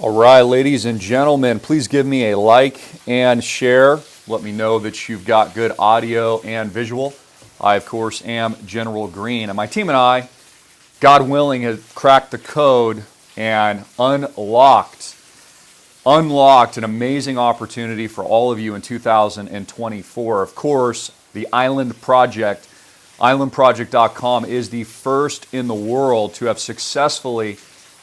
All right, ladies and gentlemen, please give me a like and share. Let me know that you've got good audio and visual. I, of course, am General Greene, and my team and I, God willing, have cracked the code and unlocked an amazing opportunity for all of you in 2024. Of course, the Island Project, islandproject.com, is the first in the world to have successfully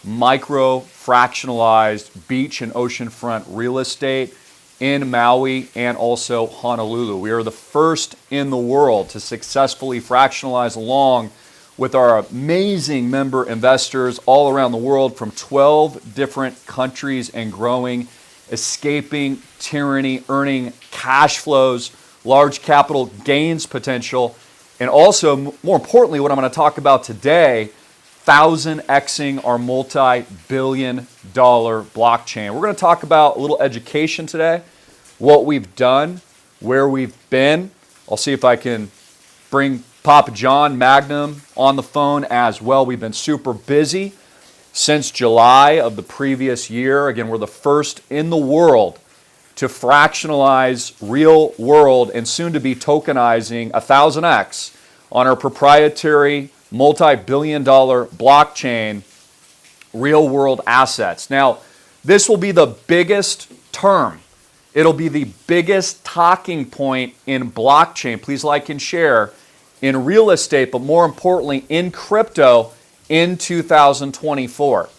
micro-fractionalized beach and oceanfront real estate in Maui and also Honolulu. We are the first in the world to successfully fractionalize, along with our amazing member investors all around the world from 12 different countries and growing, escaping tyranny, earning cash flows, large capital gains potential, and also, more importantly, what I'm going to talk about today, 1000xing our multi-billion-dollar blockchain. We're going to talk about a little education today, what we've done, where we've been. I'll see if I can bring Papa John Magnum on the phone as well. We've been super busy since July of the previous year. Again, we're the first in the world to fractionalize real world and soon to be tokenizing 1000x on our proprietary multi-billion-dollar blockchain, real-world assets. Now, this will be the biggest term. It'll be the biggest talking point in blockchain. Please like and share in real estate, but more importantly, in crypto in 2024.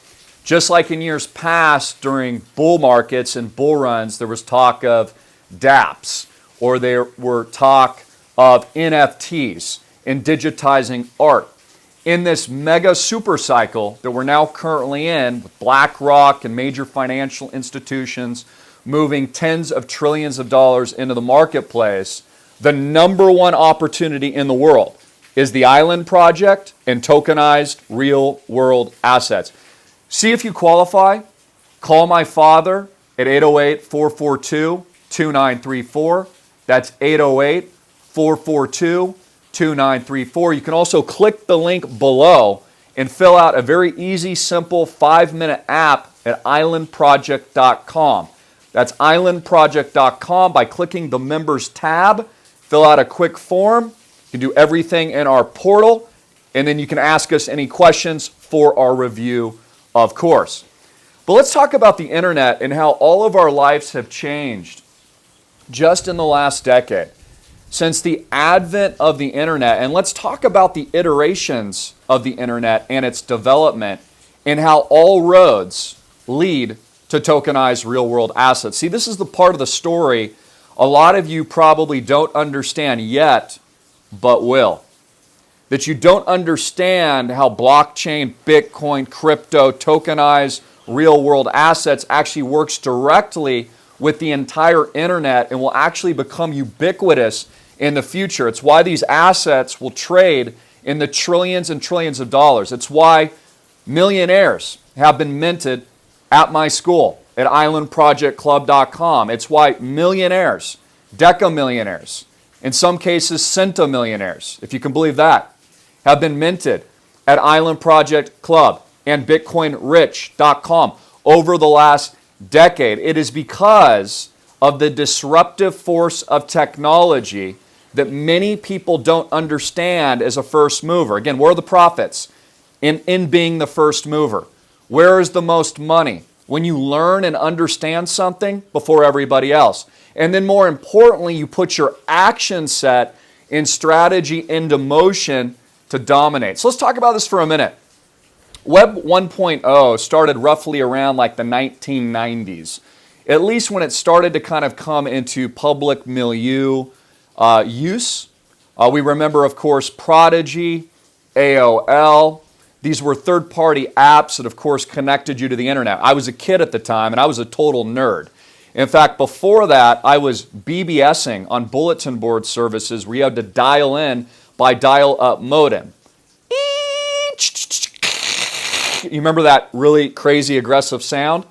Just like in years past during bull markets and bull runs, there was talk of dApps, or there were talk of NFTs and digitizing art. In this mega super cycle that we're now currently in, with BlackRock and major financial institutions moving tens of trillions of dollars into the marketplace, the number one opportunity in the world is the Island Project and tokenized real world assets. See if you qualify. Call my father at 808-442-2934. That's 808-442-2934. You can also click the link below and fill out a very easy, simple 5-minute app at islandproject.com. That's islandproject.com. By clicking the members tab, fill out a quick form. You can do everything in our portal, and then you can ask us any questions for our review, of course. But let's talk about the internet and how all of our lives have changed just in the last decade. Since the advent of the internet, and let's talk about the iterations of the internet and its development and how all roads lead to tokenized real-world assets. See, this is the part of the story a lot of you probably don't understand yet, but will. That you don't understand how blockchain, Bitcoin, crypto, tokenized real-world assets actually works directly with the entire internet and will actually become ubiquitous in the future. It's why these assets will trade in the trillions and trillions of dollars. It's why millionaires have been minted at my school at islandprojectclub.com. It's why millionaires, decamillionaires, in some cases centimillionaires, if you can believe that, have been minted at Island Project Club and BitcoinRich.com over the last decade. It is because of the disruptive force of technology that many people don't understand as a first mover. Again, where are the profits in being the first mover? Where is the most money? When you learn and understand something before everybody else. And then more importantly, you put your action set and strategy into motion to dominate. So let's talk about this for a minute. Web 1.0 started roughly around like the 1990s, at least when it started to kind of come into public milieu use. We remember, of course, Prodigy, AOL. These were third-party apps that, of course, connected you to the internet. I was a kid at the time, and I was a total nerd. In fact, before that, I was BBSing on bulletin board services where you had to dial in by dial-up modem. You remember that really crazy, aggressive sound?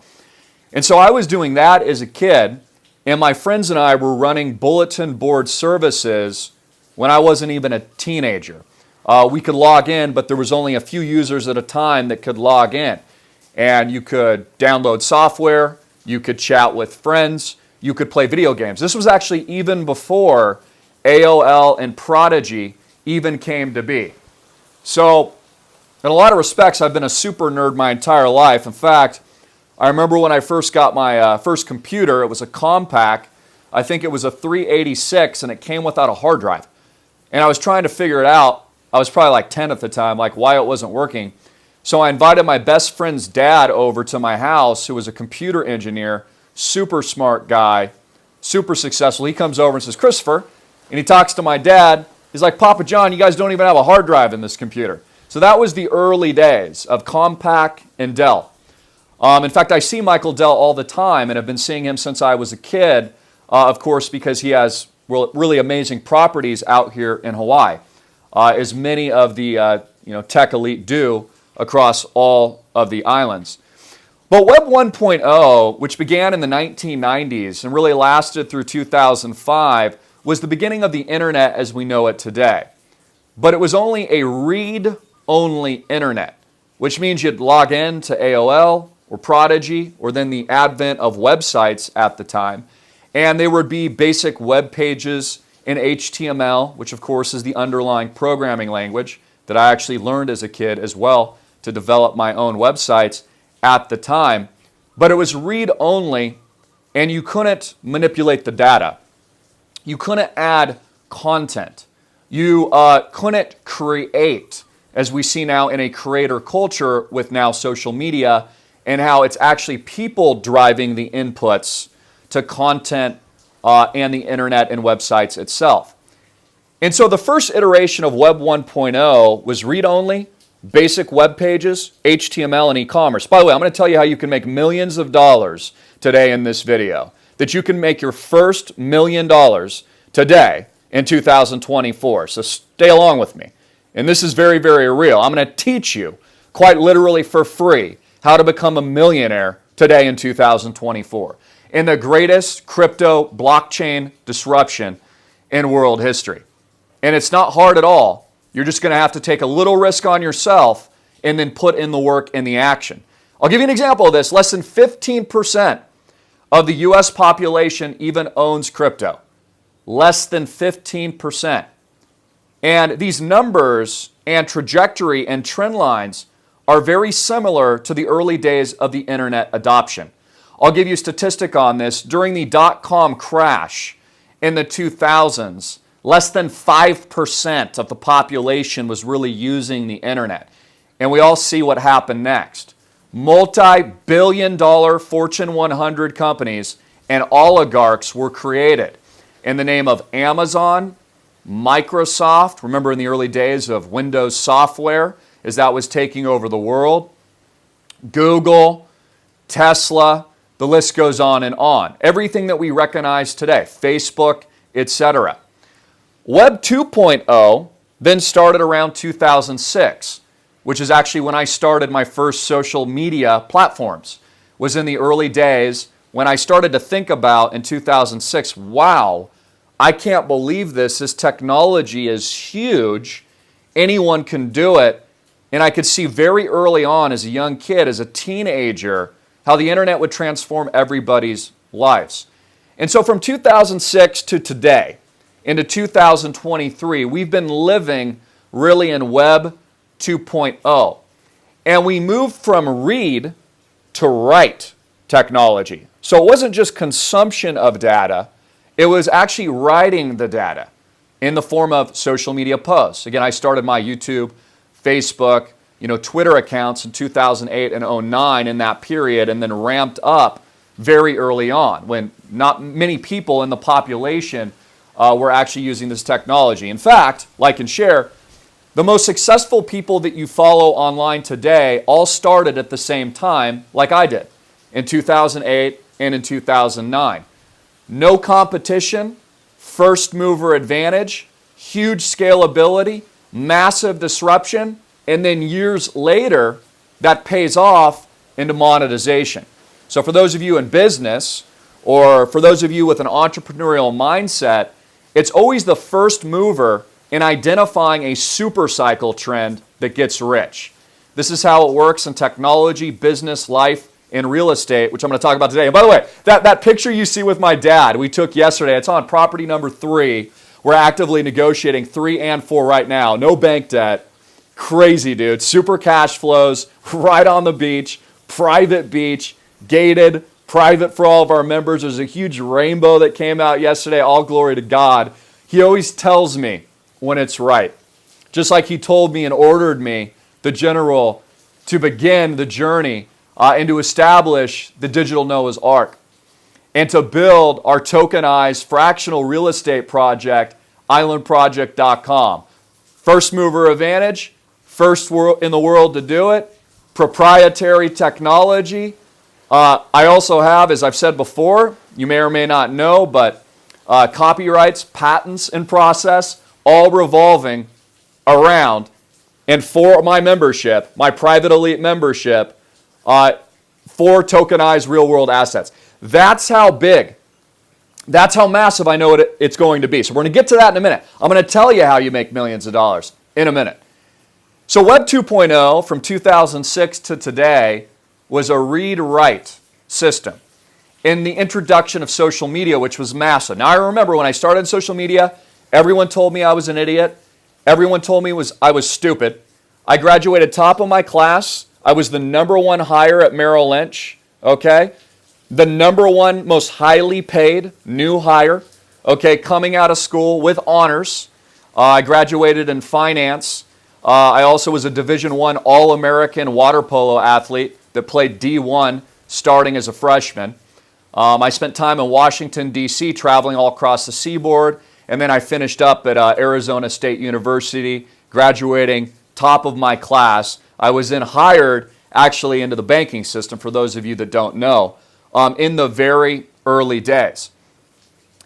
And so I was doing that as a kid, and my friends and I were running bulletin board services when I wasn't even a teenager. We could log in, but there was only a few users at a time that could log in. And you could download software, you could chat with friends, you could play video games. This was actually even before AOL and Prodigy even came to be. So, in a lot of respects, I've been a super nerd my entire life. In fact, I remember when I first got my first computer, it was a Compaq. I think it was a 386, and it came without a hard drive. And I was trying to figure it out. I was probably like 10 at the time, like why it wasn't working. So I invited my best friend's dad over to my house, who was a computer engineer, super smart guy, super successful. He comes over and says, Christopher, and he talks to my dad. He's like, Papa John, you guys don't even have a hard drive in this computer. So that was the early days of Compaq and Dell. In fact, I see Michael Dell all the time, and have been seeing him since I was a kid, of course, because he has really amazing properties out here in Hawaii, as many of the tech elite do across all of the islands. But Web 1.0, which began in the 1990s and really lasted through 2005, was the beginning of the internet as we know it today. But it was only a read-only internet, which means you'd log in to AOL or Prodigy, or then the advent of websites at the time, and there would be basic web pages in HTML, which of course is the underlying programming language that I actually learned as a kid as well to develop my own websites at the time. But it was read-only, and you couldn't manipulate the data. You couldn't add content. You couldn't create, as we see now in a creator culture with now social media, and how it's actually people driving the inputs to content and the internet and websites itself. And so the first iteration of Web 1.0 was read-only, basic web pages, HTML, and e-commerce. By the way, I'm going to tell you how you can make millions of dollars today in this video. That you can make your first $1 million today in 2024. So stay along with me. And this is very, very real. I'm going to teach you, quite literally for free, how to become a millionaire today in 2024. In the greatest crypto blockchain disruption in world history. And it's not hard at all. You're just going to have to take a little risk on yourself and then put in the work and the action. I'll give you an example of this. Less than 15% of the U.S. population even owns crypto. Less than 15%. And these numbers and trajectory and trend lines are very similar to the early days of the internet adoption. I'll give you a statistic on this. During the dot-com crash in the 2000s, less than 5% of the population was really using the internet. And we all see what happened next. Multi-billion-dollar Fortune 100 companies and oligarchs were created in the name of Amazon, Microsoft, remember in the early days of Windows software, as that was taking over the world, Google, Tesla, the list goes on and on. Everything that we recognize today, Facebook, etc. Web 2.0 then started around 2006, which is actually when I started my first social media platforms. Was in the early days when I started to think about in 2006, wow, I can't believe this. This technology is huge. Anyone can do it. And I could see very early on as a young kid, as a teenager, how the internet would transform everybody's lives. And so from 2006 to today, into 2023, we've been living really in Web 2.0. And we moved from read to write technology. So it wasn't just consumption of data, it was actually writing the data in the form of social media posts. Again, I started my YouTube, Facebook, Twitter accounts in 2008 and 2009 in that period, and then ramped up very early on when not many people in the population were actually using this technology. In fact, like and share, the most successful people that you follow online today all started at the same time, like I did, in 2008 and in 2009. No competition, first mover advantage, huge scalability, massive disruption, and then years later, that pays off into monetization. So for those of you in business, or for those of you with an entrepreneurial mindset, it's always the first mover in identifying a super cycle trend that gets rich. This is how it works in technology, business, life, and real estate, which I'm going to talk about today. And by the way, that picture you see with my dad we took yesterday, it's on property number 3. We're actively negotiating 3 and 4 right now. No bank debt. Crazy, dude. Super cash flows, right on the beach, private beach, gated, private for all of our members. There's a huge rainbow that came out yesterday. All glory to God. He always tells me when it's right. Just like he told me and ordered me, the general, to begin the journey and to establish the digital Noah's Ark and to build our tokenized fractional real estate project, islandproject.com. First mover advantage, first in the world to do it, proprietary technology. I also have, as I've said before, you may or may not know, but copyrights, patents in process, all revolving around and for my membership, my private elite membership, for tokenized real-world assets. That's how big, that's how massive I know it's going to be. So we're going to get to that in a minute. I'm going to tell you how you make millions of dollars in a minute. So Web 2.0 from 2006 to today was a read-write system in the introduction of social media, which was massive. Now I remember when I started social media, everyone told me I was an idiot. Everyone told me I was stupid. I graduated top of my class. I was the #1 hire at Merrill Lynch, okay? The #1 most highly paid new hire, okay, coming out of school with honors. I graduated in finance. I also was a Division I All-American water polo athlete that played D1 starting as a freshman. I spent time in Washington, D.C., traveling all across the seaboard, and then I finished up at Arizona State University, graduating top of my class. I was then hired actually into the banking system, for those of you that don't know, in the very early days.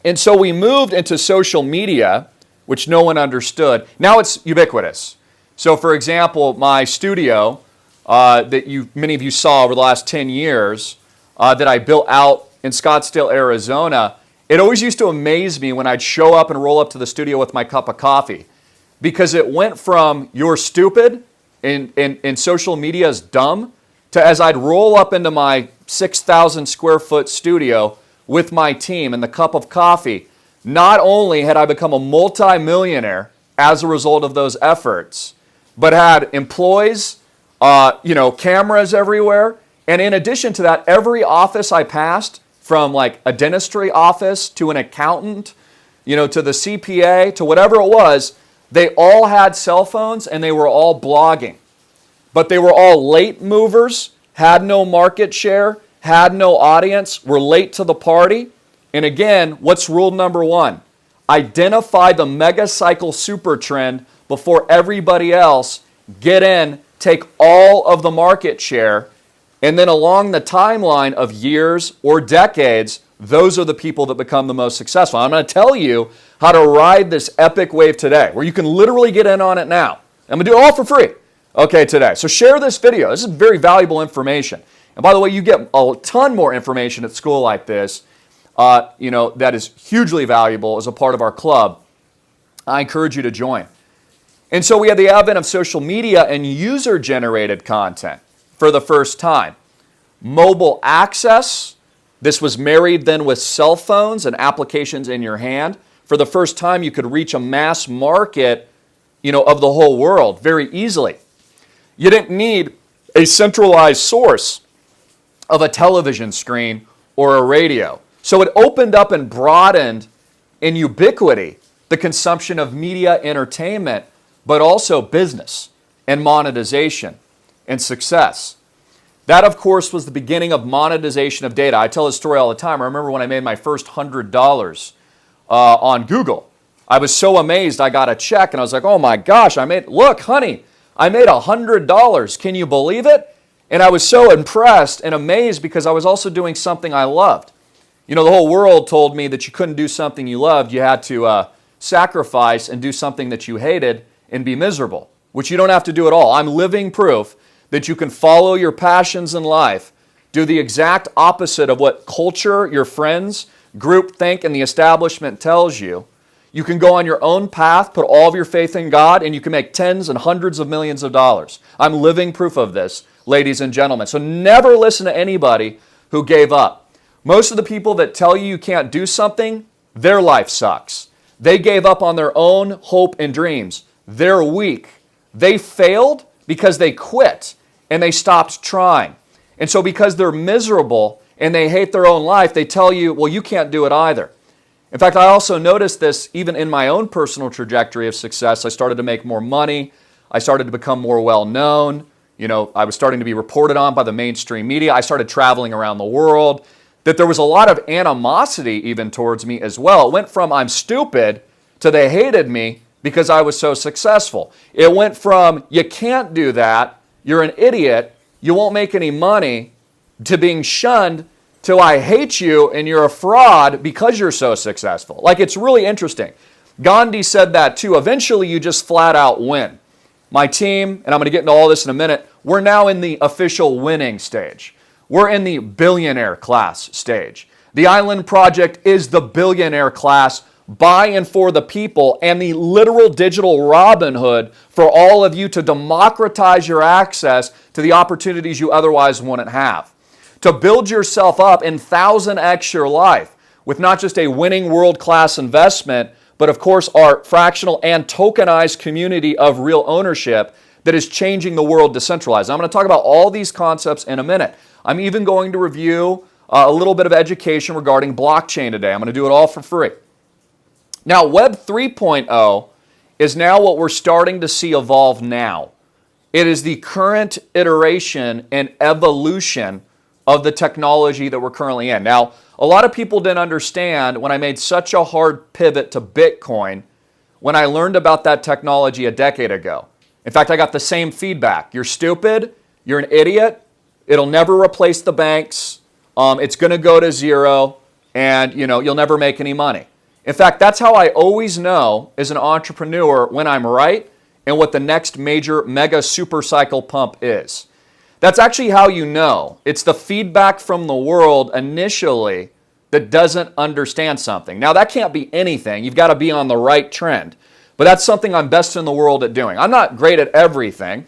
And so we moved into social media, which no one understood. Now it's ubiquitous. So for example, my studio that many of you saw over the last 10 years that I built out in Scottsdale, Arizona, it always used to amaze me when I'd show up and roll up to the studio with my cup of coffee, because it went from you're stupid and social media is dumb to as I'd roll up into my 6,000 square foot studio with my team and the cup of coffee, not only had I become a multi-millionaire as a result of those efforts, but had employees, cameras everywhere. And in addition to that, every office I passed, from like a dentistry office to an accountant, to the CPA, to whatever it was, they all had cell phones and they were all blogging. But they were all late movers, had no market share, had no audience, were late to the party. And again, what's rule number 1? Identify the mega cycle super trend before everybody else, get in, take all of the market share, and then along the timeline of years or decades, those are the people that become the most successful. I'm going to tell you how to ride this epic wave today, where you can literally get in on it now. I'm going to do it all for free, okay, today. So share this video. This is very valuable information. And by the way, you get a ton more information at school like this, that is hugely valuable as a part of our club. I encourage you to join. And so we have the advent of social media and user-generated content for the first time. Mobile access. This was married then with cell phones and applications in your hand. For the first time, you could reach a mass market, of the whole world very easily. You didn't need a centralized source of a television screen or a radio. So it opened up and broadened in ubiquity the consumption of media entertainment, but also business and monetization and success. That, of course, was the beginning of monetization of data. I tell this story all the time. I remember when I made my first $100 on Google. I was so amazed. I got a check and I was like, oh my gosh, look, honey, I made $100. Can you believe it? And I was so impressed and amazed because I was also doing something I loved. The whole world told me that you couldn't do something you loved. You had to sacrifice and do something that you hated and be miserable, which you don't have to do at all. I'm living proof that you can follow your passions in life, do the exact opposite of what culture, your friends, group think, and the establishment tells you. You can go on your own path, put all of your faith in God, and you can make tens and hundreds of millions of dollars. I'm living proof of this, ladies and gentlemen. So never listen to anybody who gave up. Most of the people that tell you you can't do something, their life sucks. They gave up on their own hope and dreams. They're weak. They failed because they quit and they stopped trying. And so because they're miserable and they hate their own life, they tell you, well, you can't do it either. In fact, I also noticed this even in my own personal trajectory of success. I started to make more money. I started to become more well-known. I was starting to be reported on by the mainstream media. I started traveling around the world. That there was a lot of animosity even towards me as well. It went from I'm stupid to they hated me because I was so successful. It went from you can't do that, you're an idiot, you won't make any money, to being shunned to I hate you and you're a fraud because you're so successful. Like, it's really interesting. Gandhi said that too. Eventually you just flat out win. My team, and I'm going to get into all this in a minute, we're now in the official winning stage. We're in the billionaire class stage. The Island Project is the billionaire class by and for the people, and the literal digital Robin Hood for all of you to democratize your access to the opportunities you otherwise wouldn't have. To build yourself up in 1000x your life with not just a winning world-class investment, but of course our fractional and tokenized community of real ownership that is changing the world decentralized. I'm going to talk about all these concepts in a minute. I'm even going to review a little bit of education regarding blockchain today. I'm going to do it all for free. Now, Web 3.0 is now what we're starting to see evolve now. It is the current iteration and evolution of the technology that we're currently in. Now, a lot of people didn't understand when I made such a hard pivot to Bitcoin when I learned about that technology a decade ago. In fact, I got the same feedback. You're stupid, you're an idiot, it'll never replace the banks, it's going to go to zero, and you'll never make any money. In fact, that's how I always know as an entrepreneur when I'm right and what the next major mega super cycle pump is. That's actually how you know. It's the feedback from the world initially that doesn't understand something. Now, that can't be anything. You've got to be on the right trend. But that's something I'm best in the world at doing. I'm not great at everything,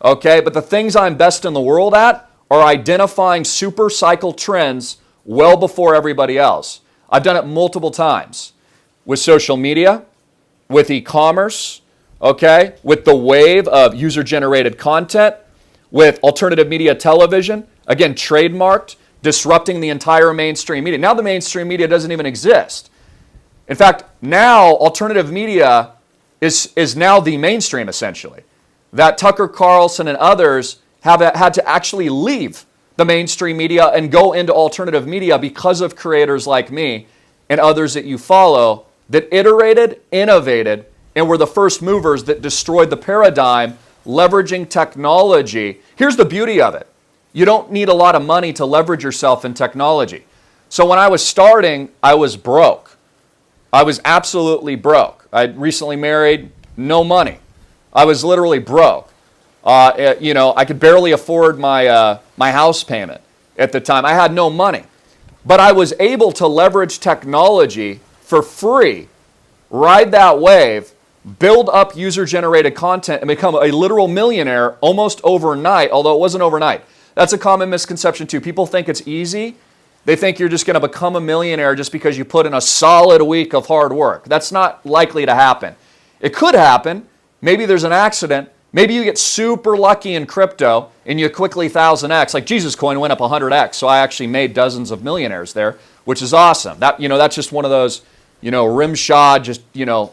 okay? But the things I'm best in the world at are identifying super cycle trends well before everybody else. I've done it multiple times with social media, with e-commerce, okay? With the wave of user-generated content, with alternative media television, again, trademarked, disrupting the entire mainstream media. Now the mainstream media doesn't even exist. In fact, now alternative media is now the mainstream, essentially. That Tucker Carlson and others have had to actually leave the mainstream media and go into alternative media because of creators like me and others that you follow that iterated, innovated, and were the first movers that destroyed the paradigm leveraging technology. Here's the beauty of it. You don't need a lot of money to leverage yourself in technology. So when I was starting, I was broke. I was absolutely broke. I recently married, no money. I was literally broke. I could barely afford my house payment at the time. I had no money. But I was able to leverage technology for free, ride that wave, build up user-generated content, and become a literal millionaire almost overnight, although it wasn't overnight. That's a common misconception too. People think it's easy. They think you're just going to become a millionaire just because you put in a solid week of hard work. That's not likely to happen. It could happen. Maybe there's an accident. Maybe you get super lucky in crypto and you quickly 1000x. Like Jesus coin went up 100x, so I actually made dozens of millionaires there, which is awesome. That's just one of those rim shot, just,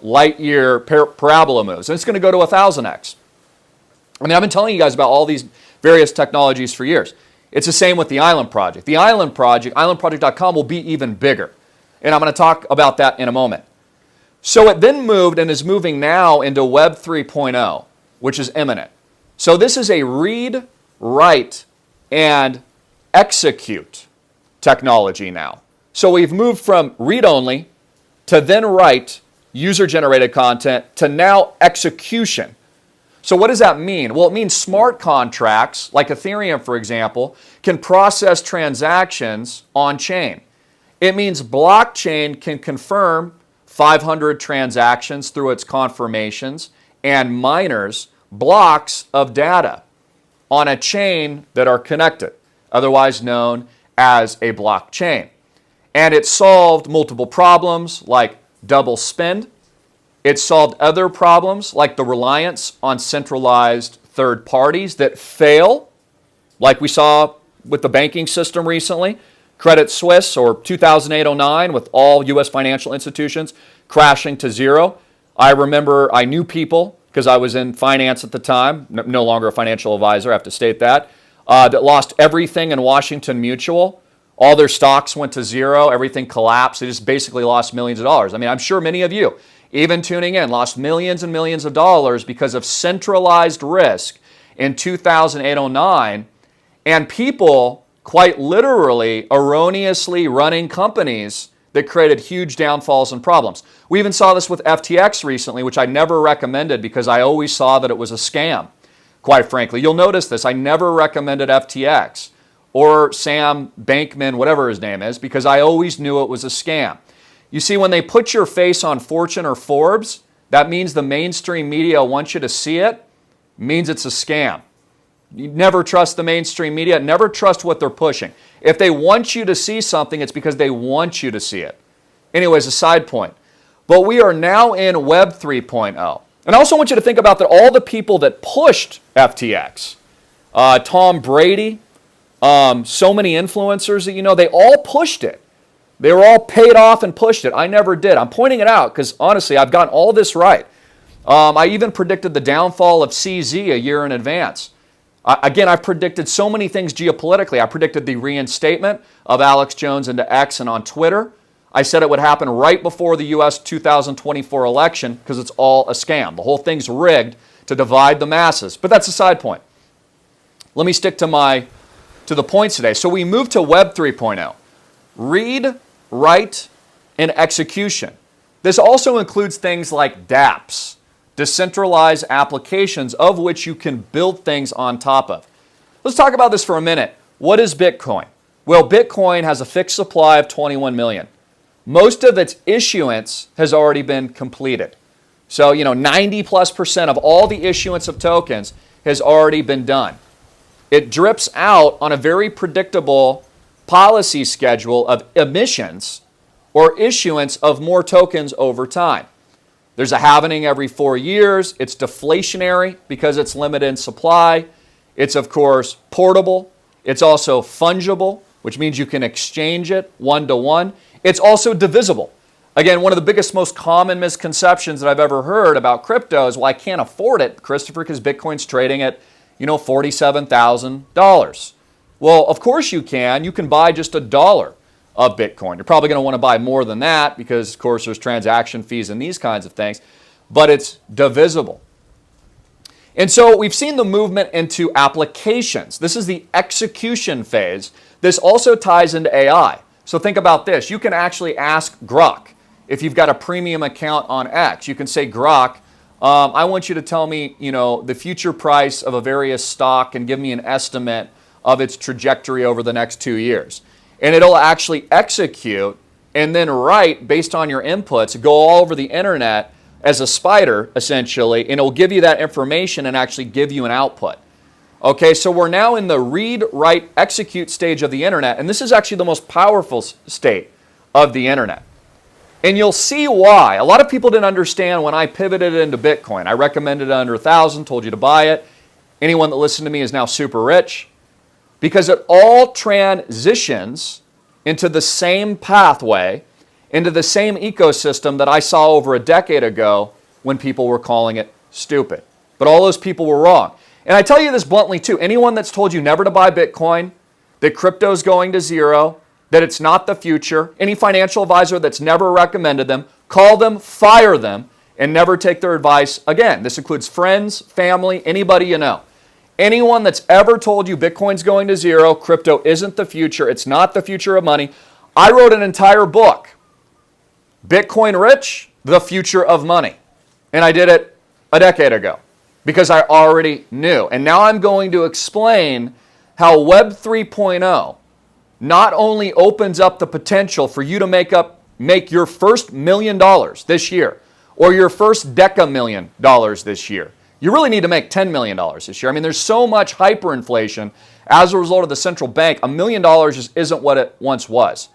light year parabola moves. And it's going to go to 1000x. I mean, I've been telling you guys about all these various technologies for years. It's the same with the Island Project. The Island Project, islandproject.com, will be even bigger. And I'm going to talk about that in a moment. So it then moved and is moving now into Web 3.0, which is imminent. So this is a read, write, and execute technology now. So we've moved from read-only to then write user-generated content to now execution. So what does that mean? Well, it means smart contracts, like Ethereum, for example, can process transactions on-chain. It means blockchain can confirm 500 transactions through its confirmations, and miners blocks of data on a chain that are connected, otherwise known as a blockchain. And it solved multiple problems like double spend. It solved other problems like the reliance on centralized third parties that fail, like we saw with the banking system recently, Credit Suisse, or 2008-09 with all U.S. financial institutions crashing to zero. I remember I knew people, because I was in finance at the time, no longer a financial advisor, I have to state that lost everything in Washington Mutual. All their stocks went to zero, everything collapsed. They just basically lost millions of dollars. I mean, I'm sure many of you, even tuning in, lost millions and millions of dollars because of centralized risk in 2008-09, and people quite literally erroneously running companies that created huge downfalls and problems. We even saw this with FTX recently, which I never recommended because I always saw that it was a scam, quite frankly. You'll notice this. I never recommended FTX or Sam Bankman, whatever his name is, because I always knew it was a scam. You see, when they put your face on Fortune or Forbes, that means the mainstream media wants you to see it, means it's a scam. You never trust the mainstream media. Never trust what they're pushing. If they want you to see something, it's because they want you to see it. Anyways, a side point. But we are now in Web 3.0. And I also want you to think about that all the people that pushed FTX, Tom Brady, so many influencers that you know, they all pushed it. They were all paid off and pushed it. I never did. I'm pointing it out because honestly, I've gotten all this right. I even predicted the downfall of CZ a year in advance. Again, I've predicted so many things geopolitically. I predicted the reinstatement of Alex Jones into X and on Twitter. I said it would happen right before the U.S. 2024 election because it's all a scam. The whole thing's rigged to divide the masses. But that's a side point. Let me stick to the points today. So we move to Web 3.0. Read, write, and execution. This also includes things like dApps, decentralized applications of which you can build things on top of. Let's talk about this for a minute. What is Bitcoin? Well, Bitcoin has a fixed supply of 21 million. Most of its issuance has already been completed. So, 90+% of all the issuance of tokens has already been done. It drips out on a very predictable policy schedule of emissions or issuance of more tokens over time. There's a halvening every 4 years. It's deflationary because it's limited in supply. It's, of course, portable. It's also fungible, which means you can exchange it one-to-one. It's also divisible. Again, one of the biggest, most common misconceptions that I've ever heard about crypto is, well, I can't afford it, Christopher, because Bitcoin's trading at, $47,000. Well, of course you can. You can buy just $1 of Bitcoin. You're probably going to want to buy more than that because, of course, there's transaction fees and these kinds of things, but it's divisible. And so we've seen the movement into applications. This is the execution phase. This also ties into AI. So think about this. You can actually ask Grok if you've got a premium account on X. You can say, Grok, I want you to tell me, the future price of a various stock and give me an estimate of its trajectory over the next 2 years. And it'll actually execute and then write based on your inputs, go all over the internet as a spider, essentially, and it'll give you that information and actually give you an output. Okay, so we're now in the read, write, execute stage of the internet, and this is actually the most powerful state of the internet. And you'll see why. A lot of people didn't understand when I pivoted into Bitcoin. I recommended it under 1,000, told you to buy it. Anyone that listened to me is now super rich. Because it all transitions into the same pathway, into the same ecosystem that I saw over a decade ago when people were calling it stupid. But all those people were wrong. And I tell you this bluntly too, anyone that's told you never to buy Bitcoin, that crypto's going to zero, that it's not the future, any financial advisor that's never recommended them, call them, fire them, and never take their advice again. This includes friends, family, anybody you know. Anyone that's ever told you Bitcoin's going to zero, crypto isn't the future, it's not the future of money. I wrote an entire book, Bitcoin Rich, The Future of Money. And I did it a decade ago because I already knew. And now I'm going to explain how Web 3.0 not only opens up the potential for you to make up make your first $1 million this year, or your first $10,000,000 this year, you really need to make $10 million this year. I mean, there's so much hyperinflation as a result of the central bank. $1 million just isn't what it once was.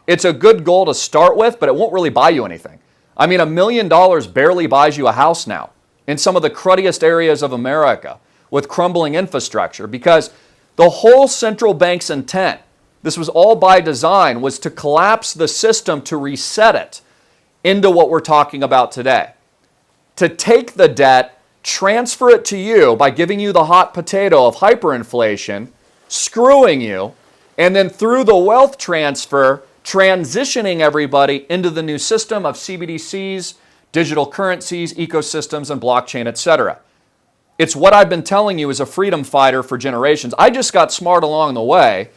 It's a good goal to start with, but it won't really buy you anything. I mean, $1 million barely buys you a house now in some of the cruddiest areas of America with crumbling infrastructure, because the whole central bank's intent, this was all by design, was to collapse the system, to reset it into what we're talking about today. To take the debt, transfer it to you by giving you the hot potato of hyperinflation, screwing you, and then through the wealth transfer, transitioning everybody into the new system of CBDCs, digital currencies, ecosystems, and blockchain, etc. It's what I've been telling you as a freedom fighter for generations. I just got smart along the way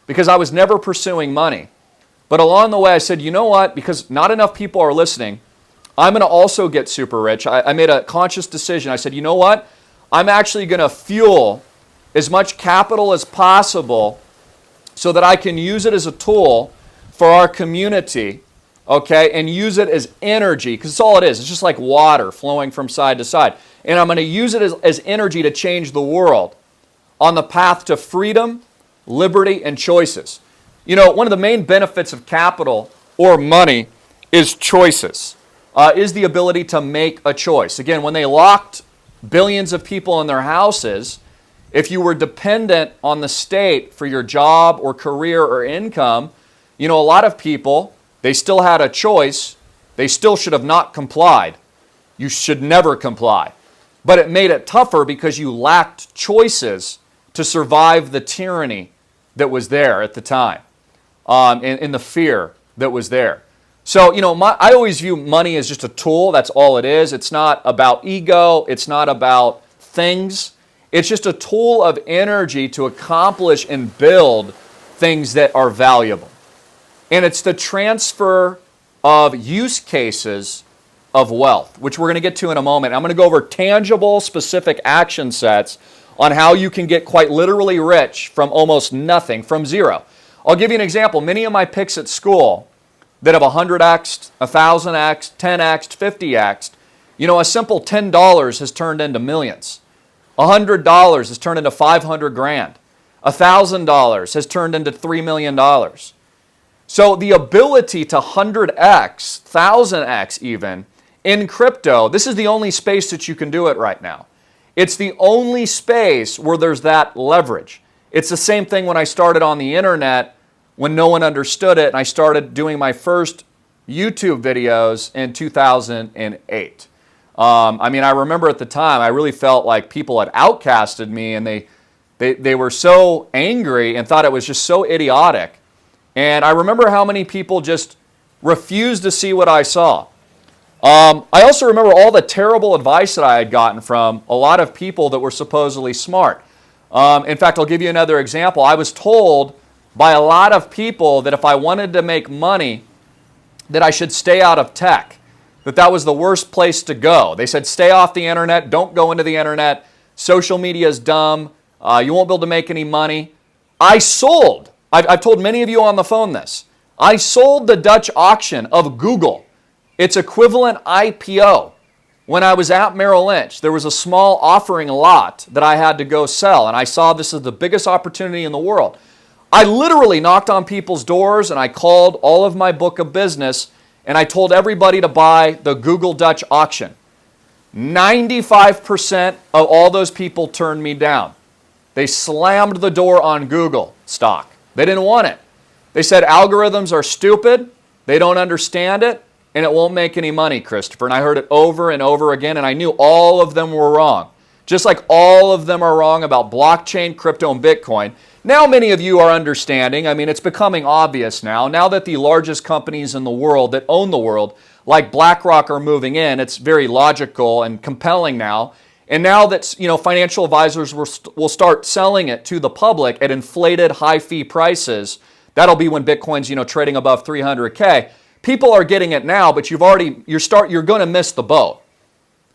because I was never pursuing money. But along the way, I said, you know what? Because not enough people are listening, I'm going to also get super rich. I made a conscious decision. I said, you know what? I'm actually going to fuel as much capital as possible so that I can use it as a tool for our community, okay, and use it as energy, because it's all it is. It's just like water flowing from side to side. And I'm going to use it as energy to change the world on the path to freedom, liberty, and choices. You know, one of the main benefits of capital or money is choices, is the ability to make a choice. Again, when they locked billions of people in their houses, if you were dependent on the state for your job or career or income, you know, a lot of people, they still had a choice. They still should have not complied. You should never comply. But it made it tougher because you lacked choices to survive the tyranny that was there at the time, and the fear that was there. So, you know, I always view money as just a tool. That's all it is. It's not about ego. It's not about things. It's just a tool of energy to accomplish and build things that are valuable. And it's the transfer of use cases of wealth, which we're going to get to in a moment. I'm going to go over tangible, specific action sets on how you can get quite literally rich from almost nothing, from zero. I'll give you an example. Many of my picks at school that have 100x'd, 1,000x'd, 10x'd, 50x'd, you know, a simple $10 has turned into millions. $100 has turned into 500 grand. $1,000 has turned into $3 million. So the ability to 100x, 1,000x even, in crypto, this is the only space that you can do it right now. It's the only space where there's that leverage. It's the same thing when I started on the internet when no one understood it, and I started doing my first YouTube videos in 2008. I mean, I remember at the time, I really felt like people had outcasted me, and they were so angry and thought it was just so idiotic. And I remember how many people just refused to see what I saw. I also remember all the terrible advice that I had gotten from a lot of people that were supposedly smart. In fact, I'll give you another example. I was told by a lot of people that if I wanted to make money, that I should stay out of tech, that was the worst place to go. They said, stay off the internet, don't go into the internet, social media is dumb, you won't be able to make any money. I sold. I've told many of you on the phone this. I sold the Dutch auction of Google, its equivalent IPO. When I was at Merrill Lynch, there was a small offering lot that I had to go sell, and I saw this as the biggest opportunity in the world. I literally knocked on people's doors, and I called all of my book of business, and I told everybody to buy the Google Dutch auction. 95% of all those people turned me down. They slammed the door on Google stock. They didn't want it. They said algorithms are stupid, they don't understand it, and it won't make any money, Christopher. And I heard it over and over again, and I knew all of them were wrong. Just like all of them are wrong about blockchain, crypto, and Bitcoin. Now many of you are understanding. I mean, it's becoming obvious now. Now that the largest companies in the world that own the world, like BlackRock, are moving in, it's very logical and compelling now. And now that, you know, financial advisors will start selling it to the public at inflated high fee prices. That'll be when Bitcoin's, you know, trading above 300K. People are getting it now, but you're going to miss the boat.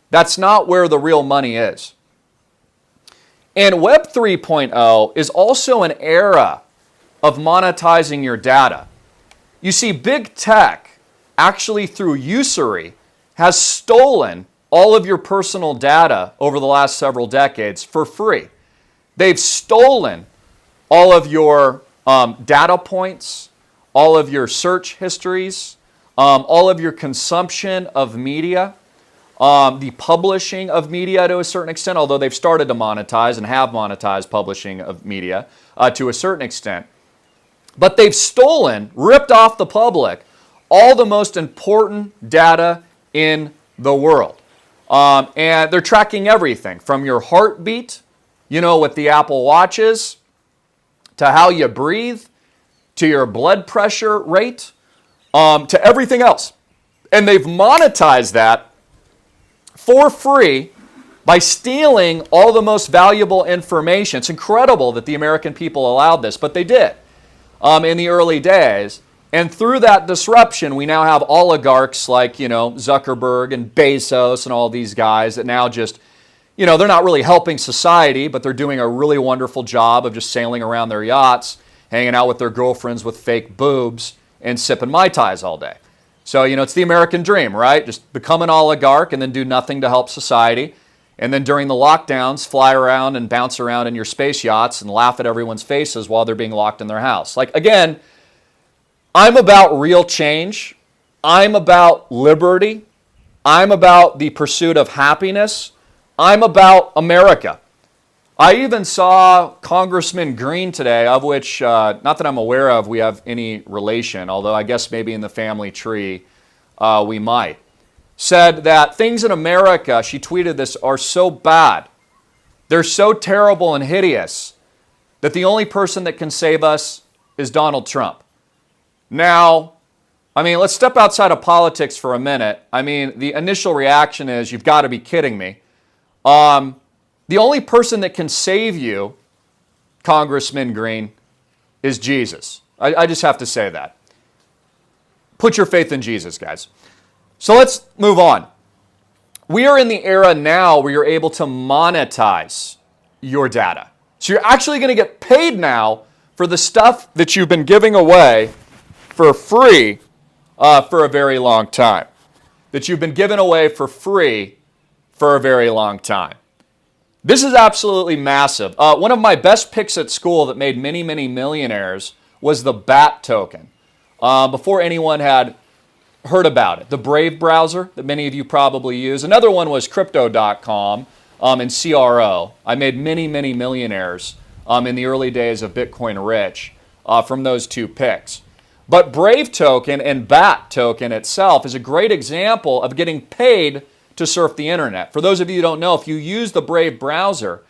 That's not where the real money is. And Web 3.0 is also an era of monetizing your data. You see, big tech actually through usury, has stolen all of your personal data over the last several decades for free. They've stolen all of your data points, all of your search histories, all of your consumption of media, the publishing of media to a certain extent, although they've started to monetize and have monetized publishing of media to a certain extent. But they've stolen, ripped off the public, all the most important data in the world. And they're tracking everything from your heartbeat, with the Apple Watches, to how you breathe, to your blood pressure rate, to everything else. And they've monetized that for free by stealing all the most valuable information. It's incredible that the American people allowed this, but they did in the early days. And through that disruption, we now have oligarchs like, Zuckerberg and Bezos and all these guys that now just, they're not really helping society, but they're doing a really wonderful job of just sailing around their yachts, hanging out with their girlfriends with fake boobs and sipping Mai Tais all day. So, it's the American dream, right? Just become an oligarch and then do nothing to help society. And then during the lockdowns, fly around and bounce around in your space yachts and laugh at everyone's faces while they're being locked in their house. Again, I'm about real change. I'm about liberty. I'm about the pursuit of happiness. I'm about America. I even saw Congressman Greene today, of which, not that I'm aware of, we have any relation, although I guess maybe in the family tree we might, said that things in America, she tweeted this, are so bad. They're so terrible and hideous that the only person that can save us is Donald Trump. Now, let's step outside of politics for a minute. The initial reaction is, you've got to be kidding me. The only person that can save you, Congressman Greene, is Jesus. I just have to say that. Put your faith in Jesus, guys. So let's move on. We are in the era now where you're able to monetize your data. So you're actually going to get paid now for the stuff that you've been giving away for free for a very long time. That you've been given away for free for a very long time. This is absolutely massive. One of my best picks at school that made many, many millionaires was the BAT token. Before anyone had heard about it. The Brave browser that many of you probably use. Another one was Crypto.com and CRO. I made many, many millionaires in the early days of Bitcoin Rich from those two picks. But Brave token and BAT token itself is a great example of getting paid to surf the internet. For those of you who don't know, if you use the Brave browser,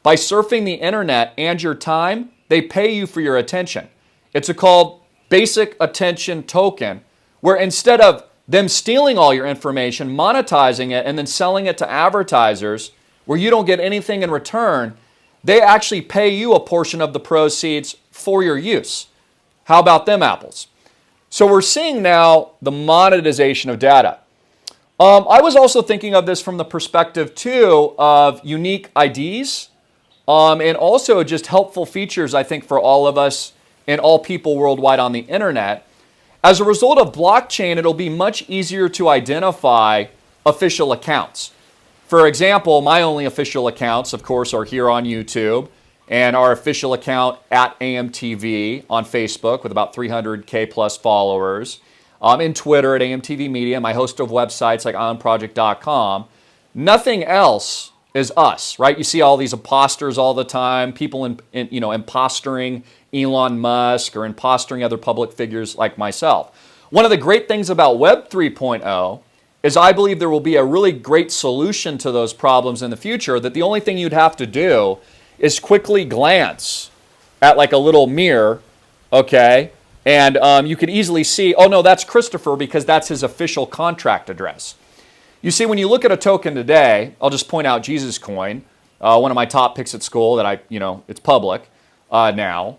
by surfing the internet and your time, they pay you for your attention. It's called basic attention token, where instead of them stealing all your information, monetizing it, and then selling it to advertisers, where you don't get anything in return, they actually pay you a portion of the proceeds for your use. How about them apples? So we're seeing now the monetization of data. I was also thinking of this from the perspective, too, of unique IDs and also just helpful features, I think, for all of us and all people worldwide on the internet. As a result of blockchain, it'll be much easier to identify official accounts. For example, my only official accounts, of course, are here on YouTube, and our official account at AMTV on Facebook with about 300K plus followers. In Twitter at AMTV Media, my host of websites like islandproject.com. Nothing else is us, right? You see all these imposters all the time, people impostering Elon Musk or impostering other public figures like myself. One of the great things about Web 3.0 is I believe there will be a really great solution to those problems in the future, that the only thing you'd have to do is quickly glance at like a little mirror, okay? And you could easily see, oh no, that's Christopher because that's his official contract address. You see, when you look at a token today, I'll just point out Jesus Coin, one of my top picks at school that it's public now.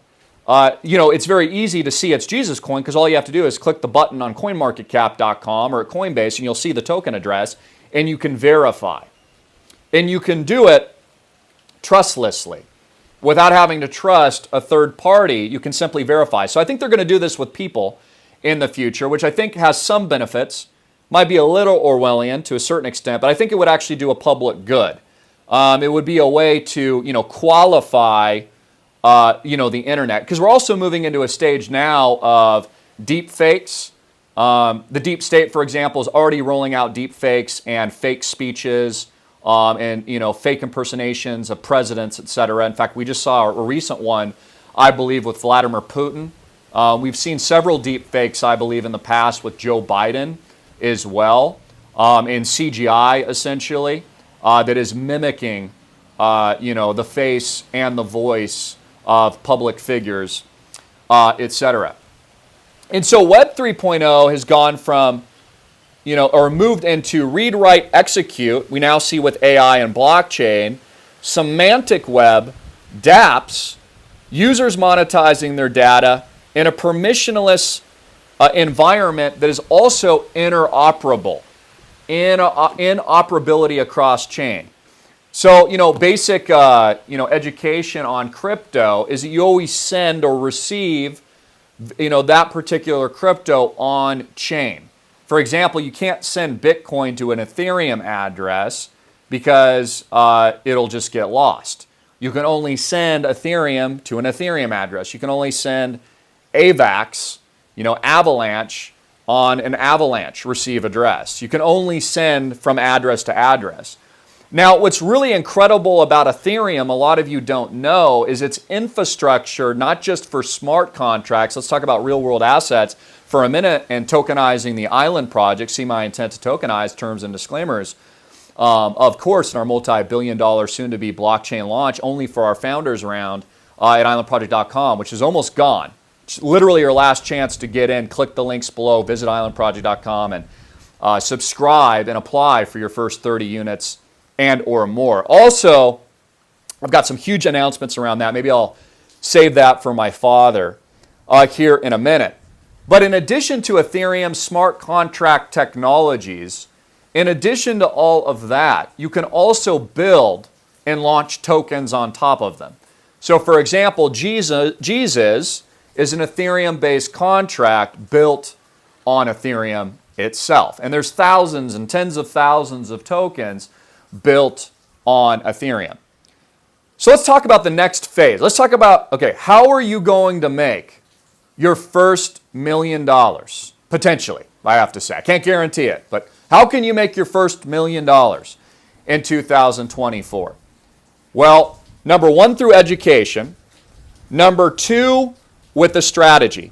It's very easy to see it's Jesus Coin because all you have to do is click the button on coinmarketcap.com or at Coinbase and you'll see the token address and you can verify. And you can do it trustlessly. Without having to trust a third party, you can simply verify. So I think they're going to do this with people. in the future, which I think has some benefits. Might be a little Orwellian to a certain extent, but I think it would actually do a public good. It would be a way to, qualify, the internet, because we're also moving into a stage now of deep fakes. The deep state, for example, is already rolling out deep fakes and fake speeches, and fake impersonations of presidents, etc. In fact, we just saw a recent one, I believe, with Vladimir Putin. We've seen several deep fakes, I believe, in the past with Joe Biden as well, in CGI, essentially, that is mimicking, the face and the voice of public figures, etc. And so Web 3.0 has gone from, or moved into read, write, execute. We now see with AI and blockchain, semantic web, dApps, users monetizing their data in a permissionless environment that is also interoperable, interoperability across chain. So, basic, education on crypto is that you always send or receive, that particular crypto on chain. For example, you can't send Bitcoin to an Ethereum address because it'll just get lost. You can only send Ethereum to an Ethereum address. You can only send AVAX, Avalanche, on an Avalanche receive address. You can only send from address to address. Now, what's really incredible about Ethereum, a lot of you don't know, is its infrastructure, not just for smart contracts. Let's talk about real-world assets for a minute and tokenizing the Island project. See my intent to tokenize, terms and disclaimers. Of course, in our multi-billion-dollar soon-to-be blockchain launch, only for our founders round at islandproject.com, which is almost gone. It's literally your last chance to get in. Click the links below, visit islandproject.com, and subscribe and apply for your first 30 units and or more. Also, I've got some huge announcements around that. Maybe I'll save that for my father here in a minute. But in addition to Ethereum smart contract technologies, in addition to all of that, you can also build and launch tokens on top of them. So for example, Jesus is an Ethereum-based contract built on Ethereum itself. And there's thousands and tens of thousands of tokens built on Ethereum. So let's talk about the next phase. Let's talk about, okay, how are you going to make your first $1 million? Potentially, I have to say. I can't guarantee it, but how can you make your first $1 million in 2024? Well, number one, through education. Number two, with a strategy.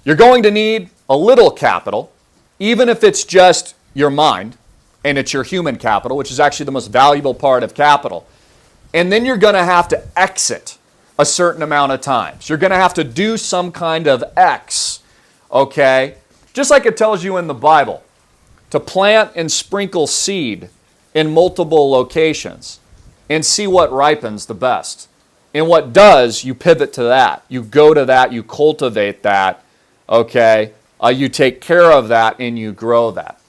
You're going to need a little capital, even if it's just your mind, and it's your human capital, which is actually the most valuable part of capital. And then you're going to have to exit a certain amount of times. You're going to have to do some kind of X, okay? Just like it tells you in the Bible, to plant and sprinkle seed in multiple locations and see what ripens the best. And what does, you pivot to that. You go to that, you cultivate that, okay? You take care of that and you grow that.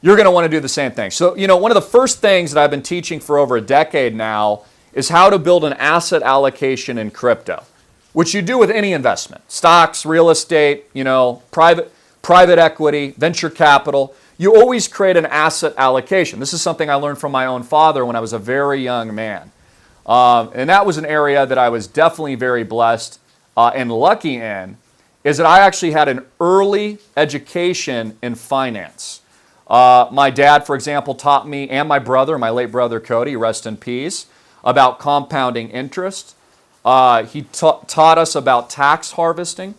You're going to want to do the same thing. So, one of the first things that I've been teaching for over a decade now is how to build an asset allocation in crypto, which you do with any investment. Stocks, real estate, private equity, venture capital. You always create an asset allocation. This is something I learned from my own father when I was a very young man. And that was an area that I was definitely very blessed and lucky in, is that I actually had an early education in finance. My dad, for example, taught me, and my brother, my late brother Cody, rest in peace, about compounding interest. He taught us about tax harvesting.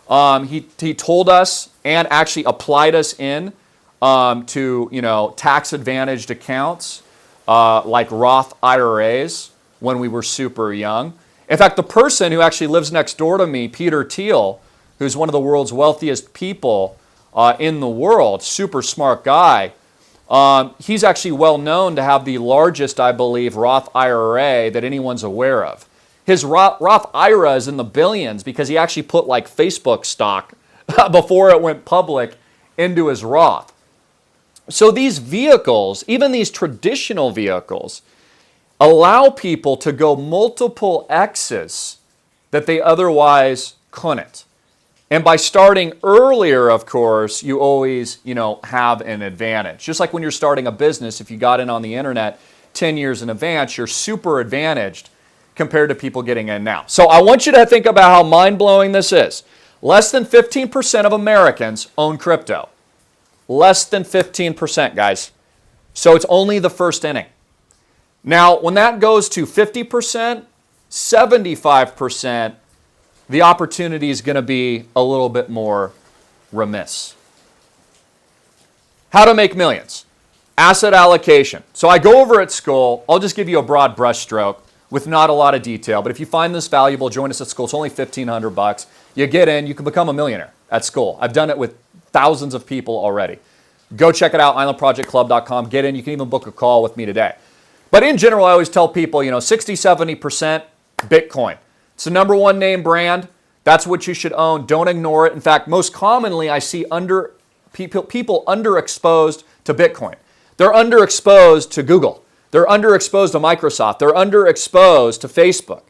He told us and actually applied us in to tax-advantaged accounts like Roth IRAs when we were super young. In fact, the person who actually lives next door to me, Peter Thiel, who's one of the world's wealthiest people in the world, super smart guy, he's actually well known to have the largest, I believe, Roth IRA that anyone's aware of. His Roth IRA is in the billions because he actually put like Facebook stock before it went public into his Roth. So these vehicles, even these traditional vehicles, allow people to go multiple X's that they otherwise couldn't. And by starting earlier, of course, you always, have an advantage. Just like when you're starting a business, if you got in on the internet 10 years in advance, you're super advantaged compared to people getting in now. So I want you to think about how mind-blowing this is. Less than 15% of Americans own crypto. Less than 15%, guys. So it's only the first inning. Now, when that goes to 50%, 75%, the opportunity is going to be a little bit more remiss. How to make millions. Asset allocation. So I go over at school. I'll just give you a broad brushstroke with not a lot of detail. But if you find this valuable, join us at school. It's only $1,500. You get in, you can become a millionaire at school. I've done it with thousands of people already. Go check it out, islandprojectclub.com. Get in. You can even book a call with me today. But in general, I always tell people, 60, 70% Bitcoin. It's the number one name brand. That's what you should own. Don't ignore it. In fact, most commonly, I see people underexposed to Bitcoin. They're underexposed to Google. They're underexposed to Microsoft. They're underexposed to Facebook.